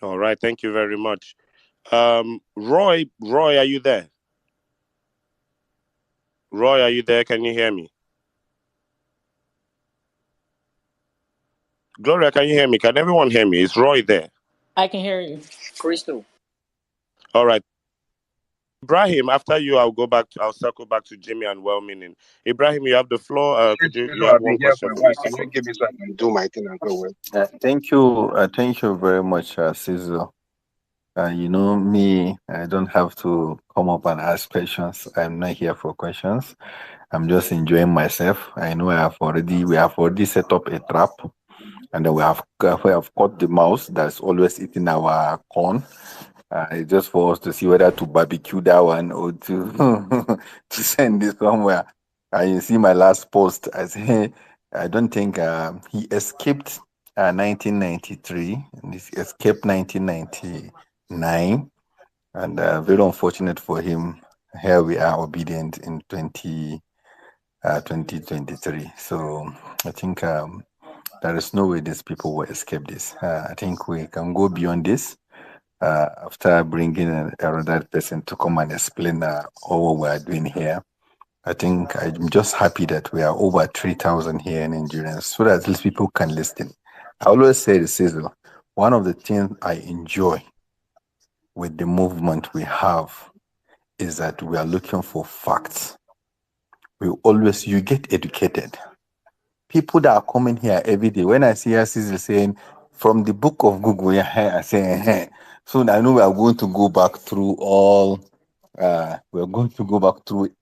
All right. Thank you very much. Roy, are you there? Roy, are you there? Can you hear me? Gloria, can you hear me? Can everyone hear me? Is Roy there? I can hear you. Crystal. All right. Ibrahim, after you, I'll circle back to Jimmy and well-meaning. Ibrahim, you have the floor. You have one question? Can you give me something and do my thing and go with? Thank you very much, Sizzle. Me, I don't have to come up and ask questions. I'm not here for questions. I'm just enjoying myself. I know we have already set up a trap, and we have caught the mouse that's always eating our corn. It's just for us to see whether to barbecue that one or to to send it somewhere. You see my last post. I say I don't think he escaped 1993. And he escaped 1999, and very unfortunate for him. Here we are, obedient in 2023. So I think there is no way these people will escape this. I think we can go beyond this. After bringing another person to come and explain all what we are doing here, I think I'm just happy that we are over 3,000 here in Nigerians, so that at least people can listen. I always say this is one of the things I enjoy with the movement we have is that we are looking for facts. You get educated. People that are coming here every day, when I see Sizzle saying, from the book of Google, I say, so I know we are going to go back through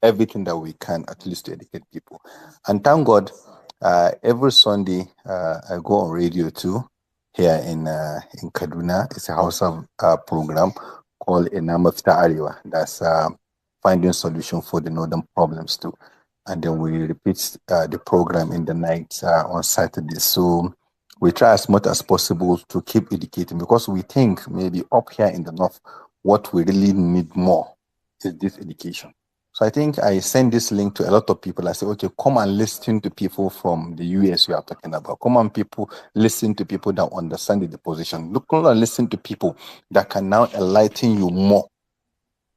everything that we can, at least to educate people. And thank God, Every Sunday, I go on radio too. Here in Kaduna, it's a house of program called Enamafta Ariwa. That's finding solution for the northern problems too. And then we repeat the program in the night on Saturday. So we try as much as possible to keep educating, because we think maybe up here in the north, what we really need more is this education. So I think I send this link to a lot of people. I say, okay, come and listen to people from the US we are talking about. Come on, people, listen to people that understand the position. Look and listen to people that can now enlighten you more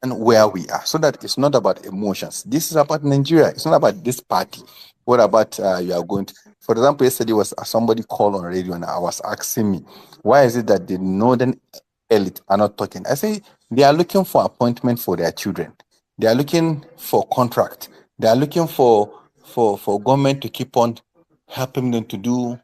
and where we are, so that it's not about emotions. This is about Nigeria. It's not about this party. What about you are going to, for example, yesterday was somebody called on radio and I was asking me, why is it that the northern elite are not talking? I say they are looking for appointment for their children. They are looking for contract. They are looking for government to keep on helping them to do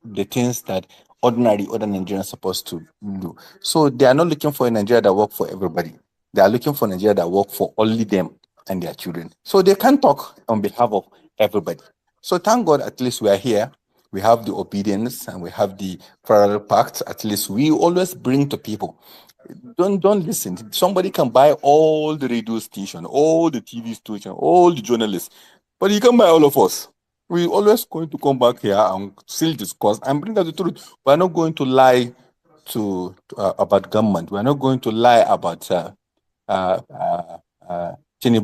the things that ordinary other Nigerians are supposed to do. So they are not looking for a Nigeria that work for everybody. They are looking for Nigeria that work for only them and their children. So they can't talk on behalf of everybody. So thank God, at least we are here. We have the obedience and we have the parallel pact. At least we always bring to people. Don't listen. Somebody can buy all the radio station, all the TV station, all the journalists, but he can buy all of us. We always going to come back here and still discuss and bring out the truth. We are not going to lie to about government. We are not going to lie about Tinubu. We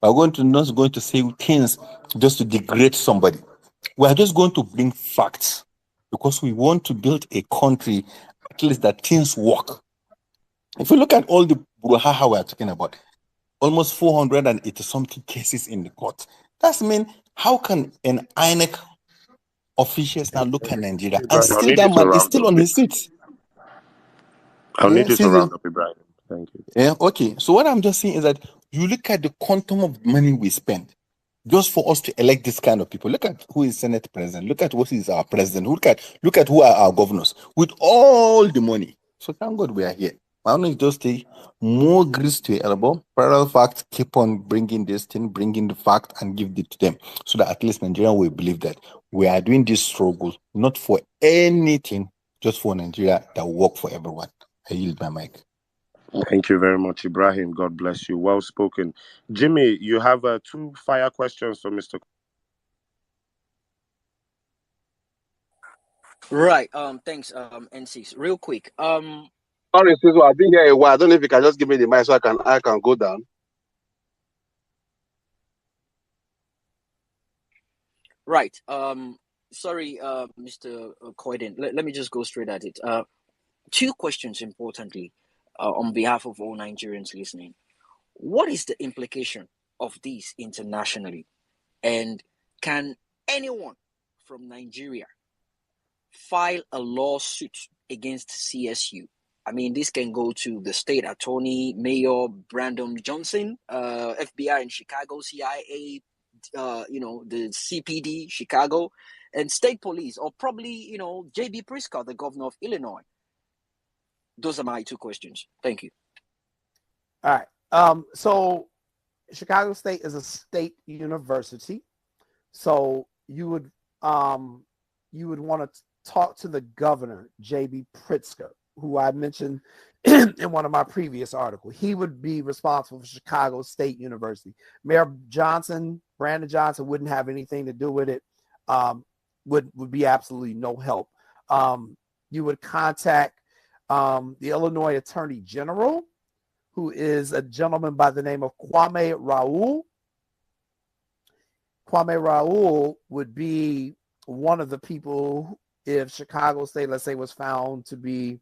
are not going to say things just to degrade somebody. We are just going to bring facts because we want to build a country, at least that things work. If you look at all the brouhaha we are talking about, almost 480 something cases in the court. That's mean, how can an INEC officials now look at Nigeria and still that man is still on his seat? I'll need you to round up, Ibrahim. Thank you. Yeah, okay. So what I'm just saying is that you look at the quantum of money we spend just for us to elect this kind of people. Look at who is Senate president. Look at what is our president. Look at who are our governors with all the money. So thank God we are here. Why don't you just take more grease to your elbow, parallel fact, keep on bringing this thing, bringing the fact and give it to them so that at least Nigeria will believe that we are doing this struggle, not for anything, just for Nigeria that will work for everyone. I yield my mic. Thank you very much, Ibrahim. God bless you. Well spoken. Jimmy, you have 2 fire questions for Mr. Right. Thanks, N6. Real quick. Sorry, Siso, I've been here a while. I don't know if you can just give me the mic so I can go down. Right. Sorry, Mr. Coyden. Let me just go straight at it. 2 questions, importantly, on behalf of all Nigerians listening. What is the implication of this internationally? And can anyone from Nigeria file a lawsuit against CSU? I mean, this can go to the state attorney, Mayor Brandon Johnson, FBI in Chicago, CIA, the CPD, Chicago, and state police, or probably, J.B. Pritzker, the governor of Illinois. Those are my 2 questions. Thank you. All right. So Chicago State is a state university. So you would want to talk to the governor, J.B. Pritzker, who I mentioned in one of my previous articles. He would be responsible for Chicago State University. Mayor Johnson, Brandon Johnson, wouldn't have anything to do with it. Would be absolutely no help. You would contact the Illinois Attorney General, who is a gentleman by the name of Kwame Raoul. Kwame Raoul would be one of the people, if Chicago State, let's say, was found to be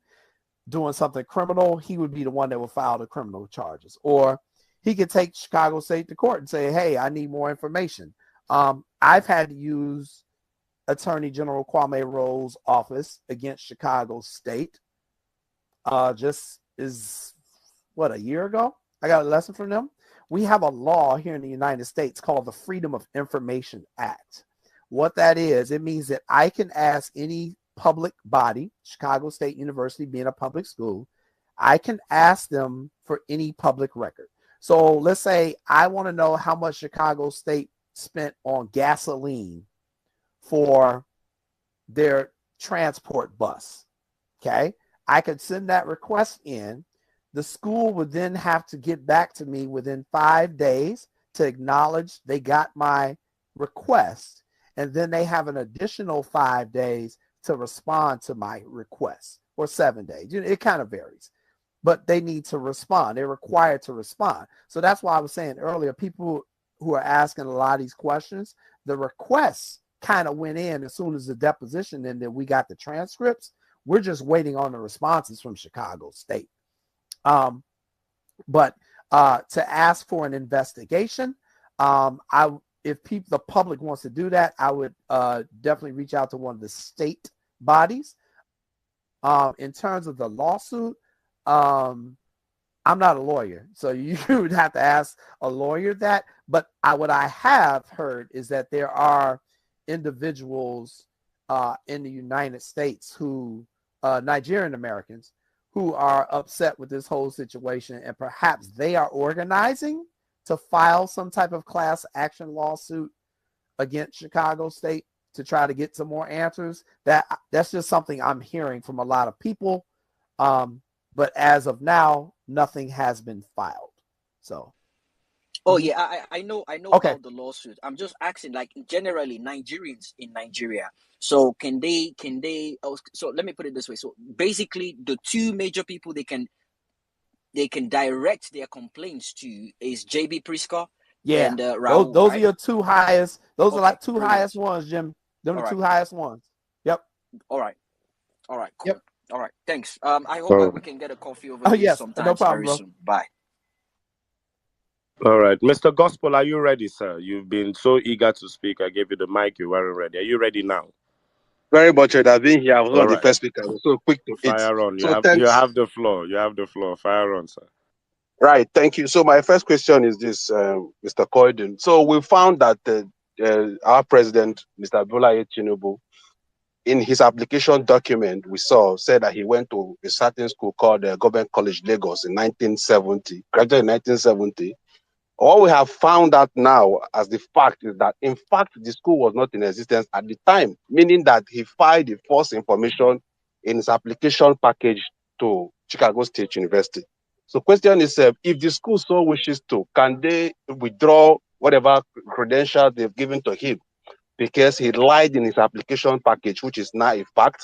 doing something criminal, he would be the one that would file the criminal charges. Or he could take Chicago State to court and say, hey, I need more information. I've had to use Attorney General Kwame Raoul's office against Chicago State. Just is, a year ago? I got a lesson from them. We have a law here in the United States called the Freedom of Information Act. What that is, it means that I can ask any public body, Chicago State University being a public school, I can ask them for any public record. So let's say I want to know how much Chicago State spent on gasoline for their transport bus. Okay. I could send that request in. The school would then have to get back to me within 5 days to acknowledge they got my request. And then they have an additional 5 days to respond to my request, or 7 days. It kind of varies, but they need to respond. They're required to respond. So that's why I was saying earlier, people who are asking a lot of these questions, the requests kind of went in as soon as the deposition and then we got the transcripts. We're just waiting on the responses from Chicago State. But to ask for an investigation, if the public wants to do that, I would definitely reach out to one of the state bodies. In terms of the lawsuit, I'm not a lawyer, so you would have to ask a lawyer that. But what I have heard is that there are individuals in the United States who, Nigerian Americans, who are upset with this whole situation, and perhaps they are organizing to file some type of class action lawsuit against Chicago State to try to get some more answers. That's just something I'm hearing from a lot of people. But as of now, nothing has been filed. So. Oh yeah, I know Okay. about the lawsuit. I'm just asking, like, generally Nigerians in Nigeria. So can they? So let me put it this way. So basically, the two major people they can direct their complaints to is JB Priska and Raul. Those right? are your two highest. Those are like two brilliant. highest ones, Jim. Them are the two highest ones. Yep. All right. Cool. Yep. All right. Thanks. I hope we can get a coffee over this yes, sometime no problem, very bro. soon. Bye. All right, Mr. Gospel, are you ready, sir? You've been so eager to speak. I gave you the mic. You weren't ready. Are you ready now? Very much. I've been here. I was All one of the right. first speakers. I was so quick to it. Fire on. So You have the floor. You have the floor. Fire on, sir. Right. Thank you. So my first question is this, Mr. Coyden. So we found that our president, Mr. Bola Tinubu, in his application document, we said that he went to a certain school called Government College Lagos in 1970, graduated in 1970. All we have found out now as the fact is that, in fact, the school was not in existence at the time, meaning that he filed the false information in his application package to Chicago State University. So question is, if the school so wishes to, can they withdraw whatever credentials they've given to him because he lied in his application package, which is now a fact?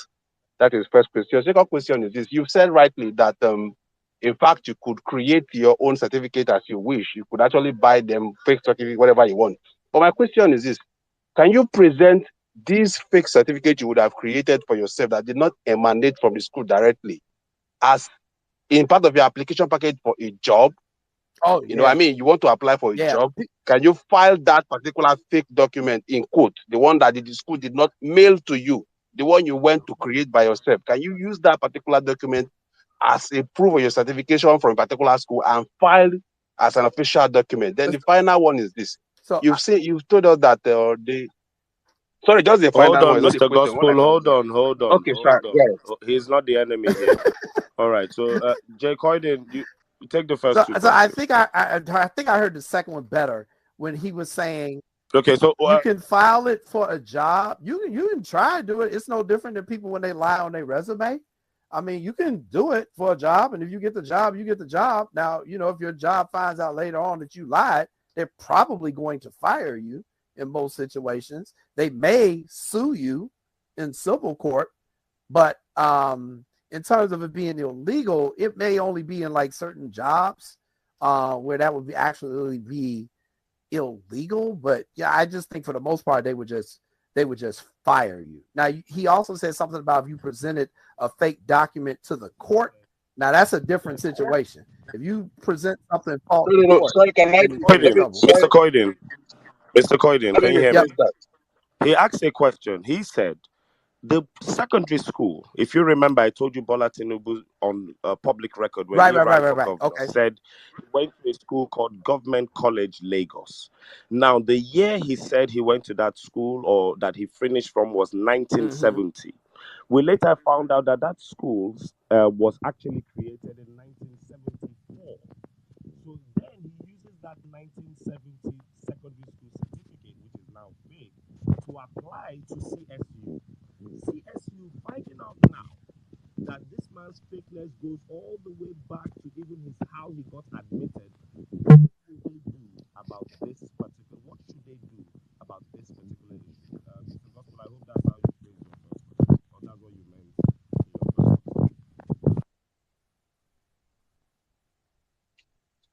That is the first question. Second question is this. You've said rightly that in fact, you could create your own certificate as you wish. You could actually buy them fake certificate, whatever you want. But my question is this: can you present these fake certificates you would have created for yourself that did not emanate from the school directly as in part of your application package for a job? Oh, you know, I mean, you want to apply for a job. Can you file that particular fake document in quote, the one that the school did not mail to you, the one you went to create by yourself? Can you use that particular document as a proof of your certification from a particular school and file as an official document? Then the final one is this. So you've told us that sorry, just the final one. Hold on, Mr. Gospel. Hold on. Okay, sir. Yes. He's not the enemy here. All right. So, Jay Coyden, you take the first two. So I think I think I heard the second one better when he was saying, okay, so you can file it for a job. You can try to do it. It's no different than people when they lie on their resume. I mean, you can do it for a job, and if you get the job, you get the job. Now, if your job finds out later on that you lied, they're probably going to fire you in most situations. They may sue you in civil court, but in terms of it being illegal, it may only be in like certain jobs where that would actually be illegal. But yeah, I just think for the most part they would just fire you. Now, he also said something about if you presented a fake document to the court. Now that's a different situation. If you present something false, sorry, Mr. Coyden, can you hear me? He asked a question. He said, the secondary school, if you remember, I told you Bola Tinubu on public record when he ran for governor, said he went to a school called Government College Lagos. Now, the year he said he went to that school or that he finished from was 1970. We later found out that that school was actually created in 1974. So then he uses that 1970 secondary school certificate, which is now fake, to apply reply to CSU. CSU finding out now that this man's fakeness goes all the way back to even his how he got admitted. What will they do about this particular? What should they do about this particular issue? Mr. Gospel, I hope that's how you phrase your first question, or that's what you meant in your first question.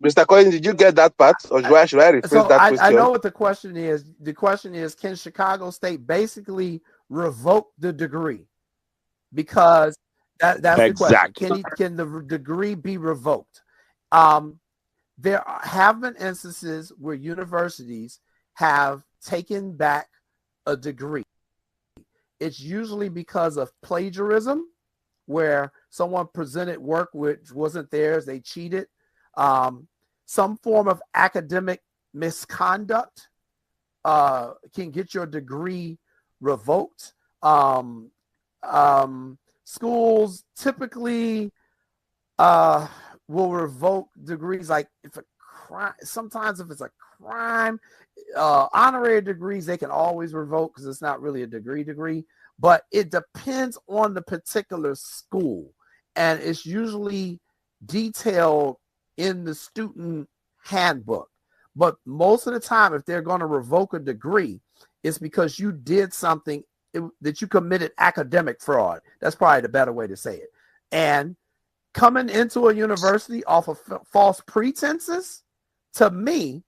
Mr. Collins, did you get that part, or should I rephrase that question? I know what the question is. The question is, can Chicago State basically revoke the degree? Because that's exactly the question. Can the degree be revoked? There have been instances where universities have taken back a degree. It's usually because of plagiarism, where someone presented work which wasn't theirs, they cheated. Some form of academic misconduct can get your degree revoked. Schools typically will revoke degrees, like if a crime, sometimes if it's a crime, honorary degrees, they can always revoke because it's not really a degree, but it depends on the particular school. And it's usually detailed in the student handbook. But most of the time, if they're going to revoke a degree, it's because you did something that you committed academic fraud. That's probably the better way to say it. And coming into a university off of false pretenses, to me,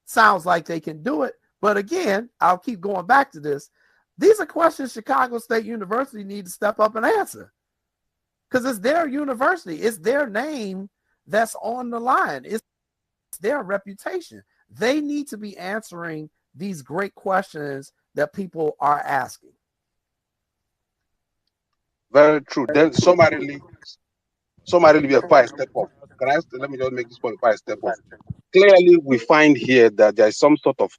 sounds like they can do it. But again, I'll keep going back to this. These are questions Chicago State University need to step up and answer, because it's their university. It's their name that's on the line. It's their reputation. They need to be answering these great questions that people are asking. Very true. Then summarily before I step up, let me just make this point before I step up. Clearly, we find here that there is some sort of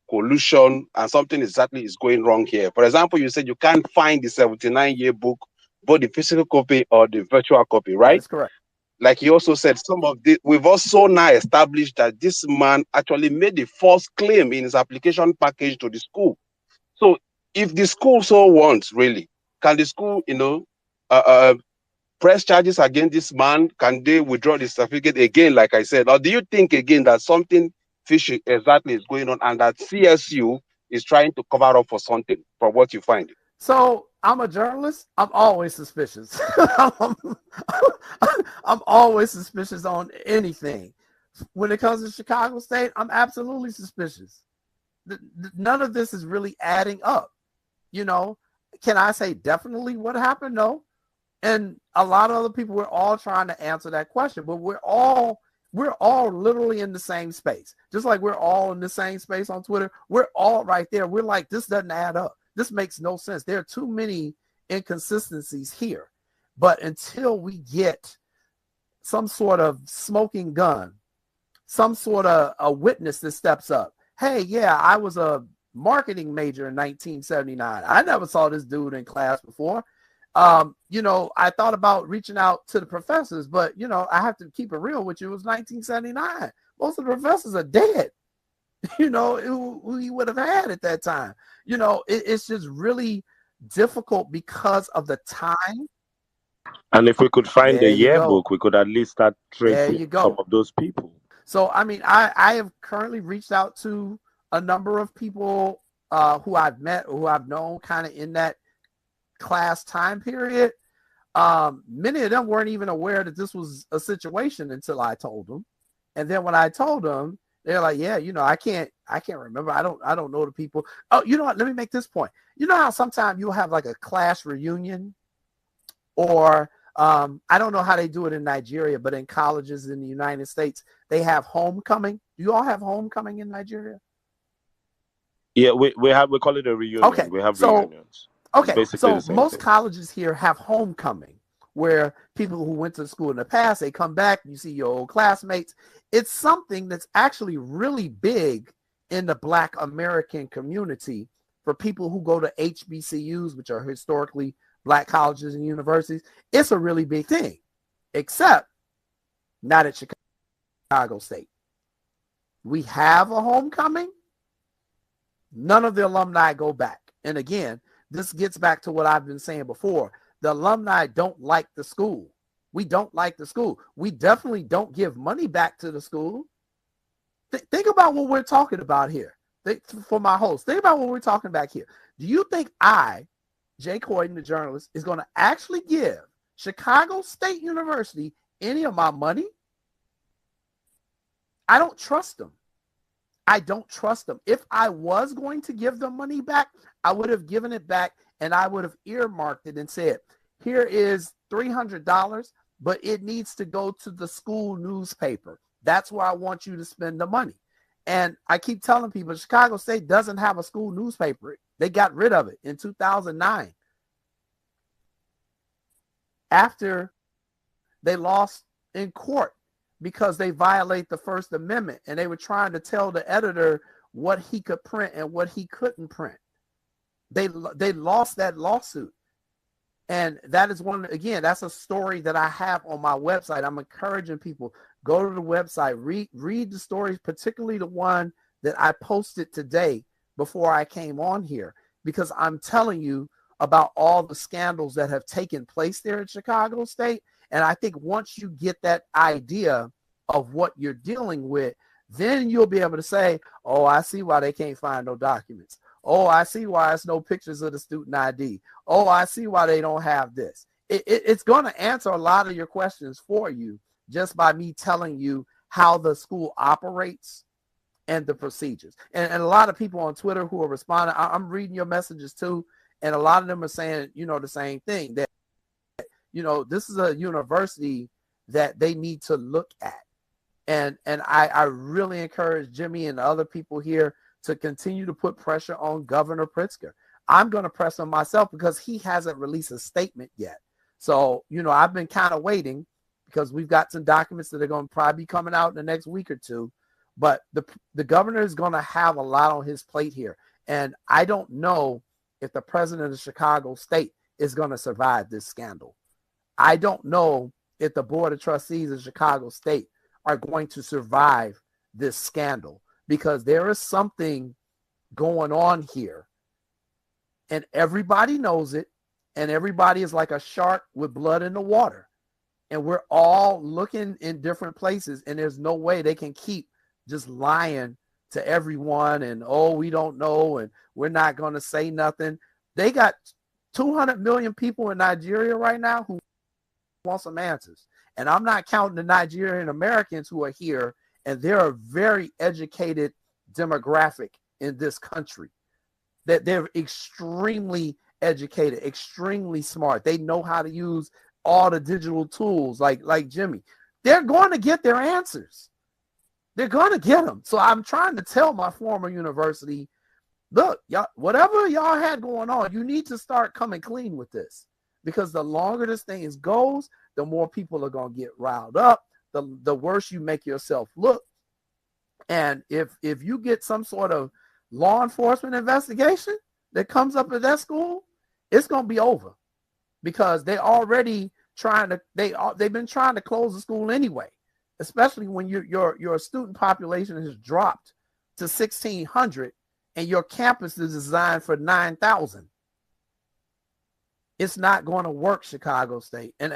collusion and something exactly is going wrong here. For example, you said you can't find the 79 yearbook, both the physical copy or the virtual copy, right? That's correct. Like you also said, some of the, we've also now established that this man actually made a false claim in his application package to the school. So if the school so wants, really, can the school, press charges against this man? Can they withdraw the certificate again, like I said? Or do you think again that something fishy exactly is going on and that CSU is trying to cover up for something from what you find? So I'm a journalist. I'm always suspicious. I'm always suspicious on anything. When it comes to Chicago State, I'm absolutely suspicious. None of this is really adding up. Can I say definitely what happened? No. And a lot of other people, we're all trying to answer that question, but we're all literally in the same space. Just like we're all in the same space on Twitter, we're all right there. We're like, this doesn't add up. This makes no sense. There are too many inconsistencies here. But until we get some sort of smoking gun, some sort of a witness that steps up, hey, yeah, I was a marketing major in 1979. I never saw this dude in class before. I thought about reaching out to the professors, but, I have to keep it real with you. It was 1979. Most of the professors are dead. Who he would have had at that time. It's just really difficult because of the time. And if we could find the yearbook, we could at least start tracing some of those people. So, I have currently reached out to a number of people who I've met, who I've known kind of in that class time period. Many of them weren't even aware that this was a situation until I told them. And then when I told them, they're like, yeah, I can't remember. I don't know the people. Oh, you know what? Let me make this point. You know how sometimes you'll have like a class reunion, or I don't know how they do it in Nigeria, but in colleges in the United States, they have homecoming. Do you all have homecoming in Nigeria? Yeah, we call it a reunion. Okay. We have reunions. Okay, so most colleges here have homecoming, where people who went to school in the past, they come back, you see your old classmates. It's something that's actually really big in the Black American community for people who go to HBCUs, which are historically Black colleges and universities. It's a really big thing, except not at Chicago State. We have a homecoming. None of the alumni go back. And again, this gets back to what I've been saying before. The alumni don't like the school. We don't like the school. We definitely don't give money back to the school. Think about what we're talking about here. For my host, think about what we're talking about here. Do you think I, Jay Coyden, the journalist, is going to actually give Chicago State University any of my money? I don't trust them. I don't trust them. If I was going to give them money back, I would have given it back and I would have earmarked it and said, here is $300, but it needs to go to the school newspaper. That's where I want you to spend the money. And I keep telling people, Chicago State doesn't have a school newspaper. They got rid of it in 2009. After they lost in court because they violate the First Amendment and they were trying to tell the editor what he could print and what he couldn't print. They lost that lawsuit. And that is again, that's a story that I have on my website. I'm encouraging people, go to the website, read the stories, particularly the one that I posted today before I came on here, because I'm telling you about all the scandals that have taken place there at Chicago State. And I think once you get that idea of what you're dealing with, then you'll be able to say, oh, I see why they can't find no documents. Oh, I see why it's no pictures of the student ID. Oh, I see why they don't have this. It's going to answer a lot of your questions for you just by me telling you how the school operates and the procedures. And a lot of people on Twitter who are responding, I'm reading your messages too, and a lot of them are saying, the same thing, that, this is a university that they need to look at. And I really encourage Jimmy and the other people here to continue to put pressure on Governor Pritzker. I'm going to press on myself because he hasn't released a statement yet. So, I've been kind of waiting because we've got some documents that are going to probably be coming out in the next week or two. But the governor is going to have a lot on his plate here. And I don't know if the president of Chicago State is going to survive this scandal. I don't know if the Board of Trustees of Chicago State are going to survive this scandal, because there is something going on here and everybody knows it, and everybody is like a shark with blood in the water, and we're all looking in different places, and there's no way they can keep just lying to everyone and, oh, we don't know and we're not going to say nothing. They got 200 million people in Nigeria right now who want some answers, and I'm not counting the Nigerian Americans who are here, and they're a very educated demographic in this country. That they're extremely educated, extremely smart. They know how to use all the digital tools like Jimmy. They're going to get their answers. They're going to get them. So I'm trying to tell my former university, look, y'all, whatever y'all had going on, you need to start coming clean with this, because the longer this thing goes, the more people are going to get riled up, the worse you make yourself look. And if you get some sort of law enforcement investigation that comes up at that school, it's going to be over, because they've been trying to close the school anyway, especially when your student population has dropped to 1,600 and your campus is designed for 9,000. It's not going to work, Chicago State. And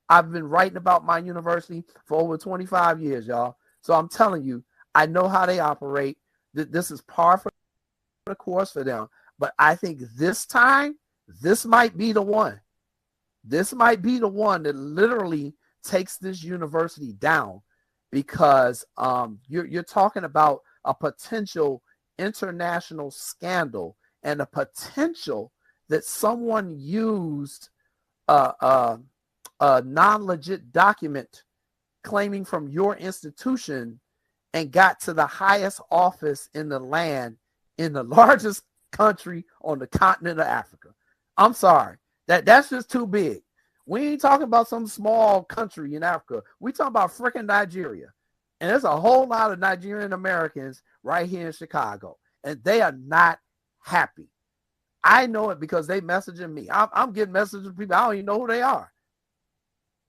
I've been writing about my university for over 25 years, y'all. So I'm telling you, I know how they operate. This is par for the course for them. But I think this time, this might be the one. This might be the one that literally takes this university down, because you're talking about a potential international scandal and a potential that someone used a non-legit document claiming from your institution and got to the highest office in the land, in the largest country on the continent of Africa. I'm sorry. That's just too big. We ain't talking about some small country in Africa. We talking about freaking Nigeria. And there's a whole lot of Nigerian Americans right here in Chicago, and they are not happy. I know it because they messaging me. I'm getting messages from people, I don't even know who they are.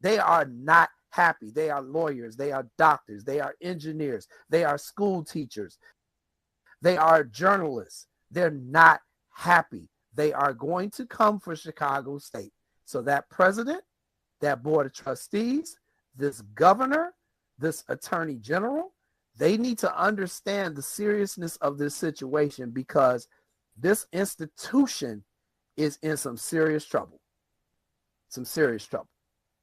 They are not happy. They are lawyers. They are doctors. They are engineers. They are school teachers. They are journalists. They're not happy. They are going to come for Chicago State. So that president, that board of trustees, this governor, this attorney general, they need to understand the seriousness of this situation, because this institution is in some serious trouble. Some serious trouble.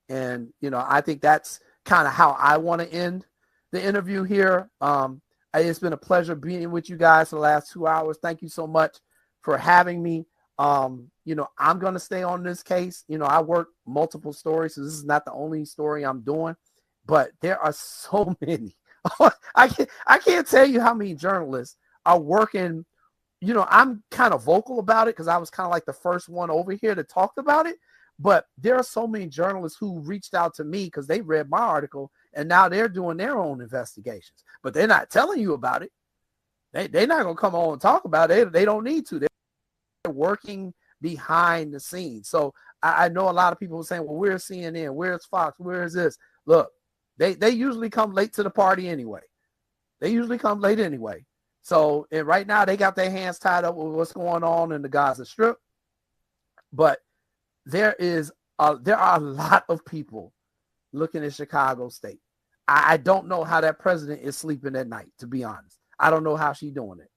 And, you know, I think that's kind of how I want to end the interview here. It's been a pleasure being with you guys for the last 2 hours. Thank you so much for having me. You know, I'm going to stay on this case. You know, I work multiple stories, so this is not the only story I'm doing, but there are so many. I can't tell you how many journalists are working. You know, I'm kind of vocal about it because I was kind of like the first one over here that talked about it. But there are so many journalists who reached out to me because they read my article and now they're doing their own investigations. But they're not telling you about it. They're not going to come on and talk about it. They don't need to. They're working behind the scenes. So I know a lot of people are saying, well, where's CNN? Where's Fox? Where's this? Look, they usually come late to the party anyway. They usually come late anyway. So and right now they got their hands tied up with what's going on in the Gaza Strip. But there are a lot of people looking at Chicago State. I don't know how that president is sleeping at night, to be honest. I don't know how she's doing it,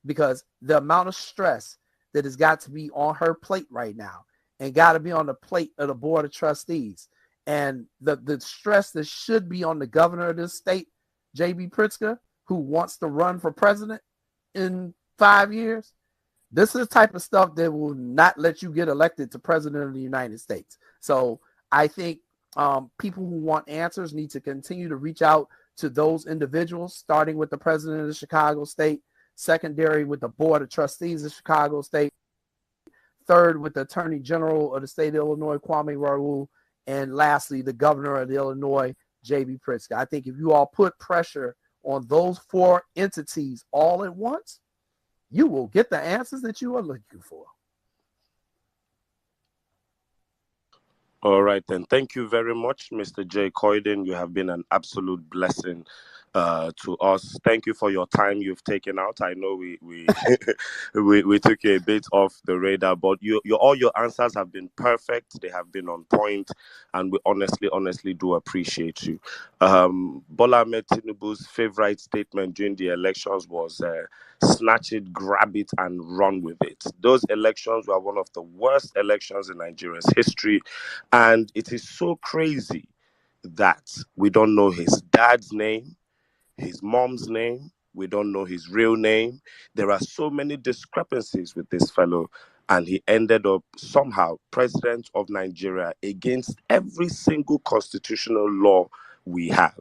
because the amount of stress that has got to be on her plate right now and got to be on the plate of the board of trustees, and the stress that should be on the governor of this state, J.B. Pritzker, who wants to run for president in 5 years. This is the type of stuff that will not let you get elected to president of the United States. So I think people who want answers need to continue to reach out to those individuals, starting with the president of the Chicago State, secondary with the board of trustees of Chicago State, third with the attorney general of the state of Illinois, Kwame Raoul, and lastly, the governor of Illinois, J.B. Pritzker. I think if you all put pressure on those four entities all at once, you will get the answers that you are looking for. All right, then. Thank you very much, Mr. J. Coyden. You have been an absolute blessing to us. Thank you for your time you've taken out. I know we we took you a bit off the radar, but all your answers have been perfect. They have been on point, and we honestly do appreciate you. Bola Ahmed Tinubu's favorite statement during the elections was snatch it, grab it, and run with it. Those elections were one of the worst elections in Nigeria's history, and it is so crazy that we don't know his dad's name, his mom's name. We don't know his real name. There are so many discrepancies with this fellow, and he ended up somehow president of Nigeria against every single constitutional law we have.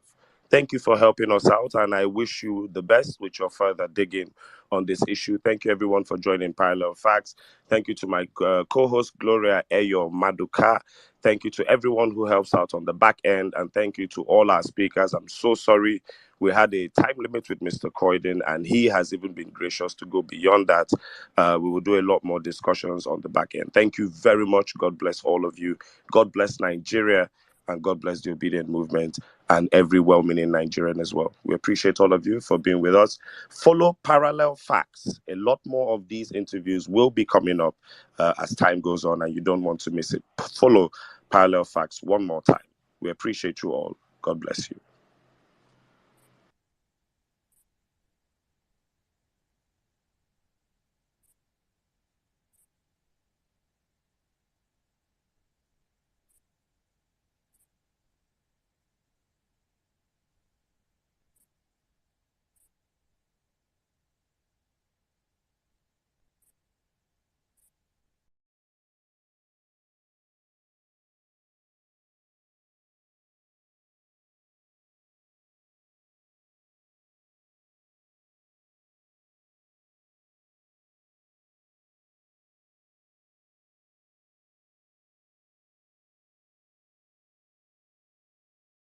Thank you for helping us out, and I wish you the best with your further digging on this issue. Thank you, everyone, for joining Parallel Facts. Thank you to my co-host, Gloria Eyo Maduka. Thank you to everyone who helps out on the back end, and thank you to all our speakers. I'm so sorry we had a time limit with Mr. Coyden, and he has even been gracious to go beyond that. We will do a lot more discussions on the back end. Thank you very much. God bless all of you. God bless Nigeria, and God bless the Obedient Movement and every well-meaning Nigerian as well. We appreciate all of you for being with us. Follow Parallel Facts. A lot more of these interviews will be coming up as time goes on, and you don't want to miss it. Follow Parallel Facts one more time. We appreciate you all. God bless you.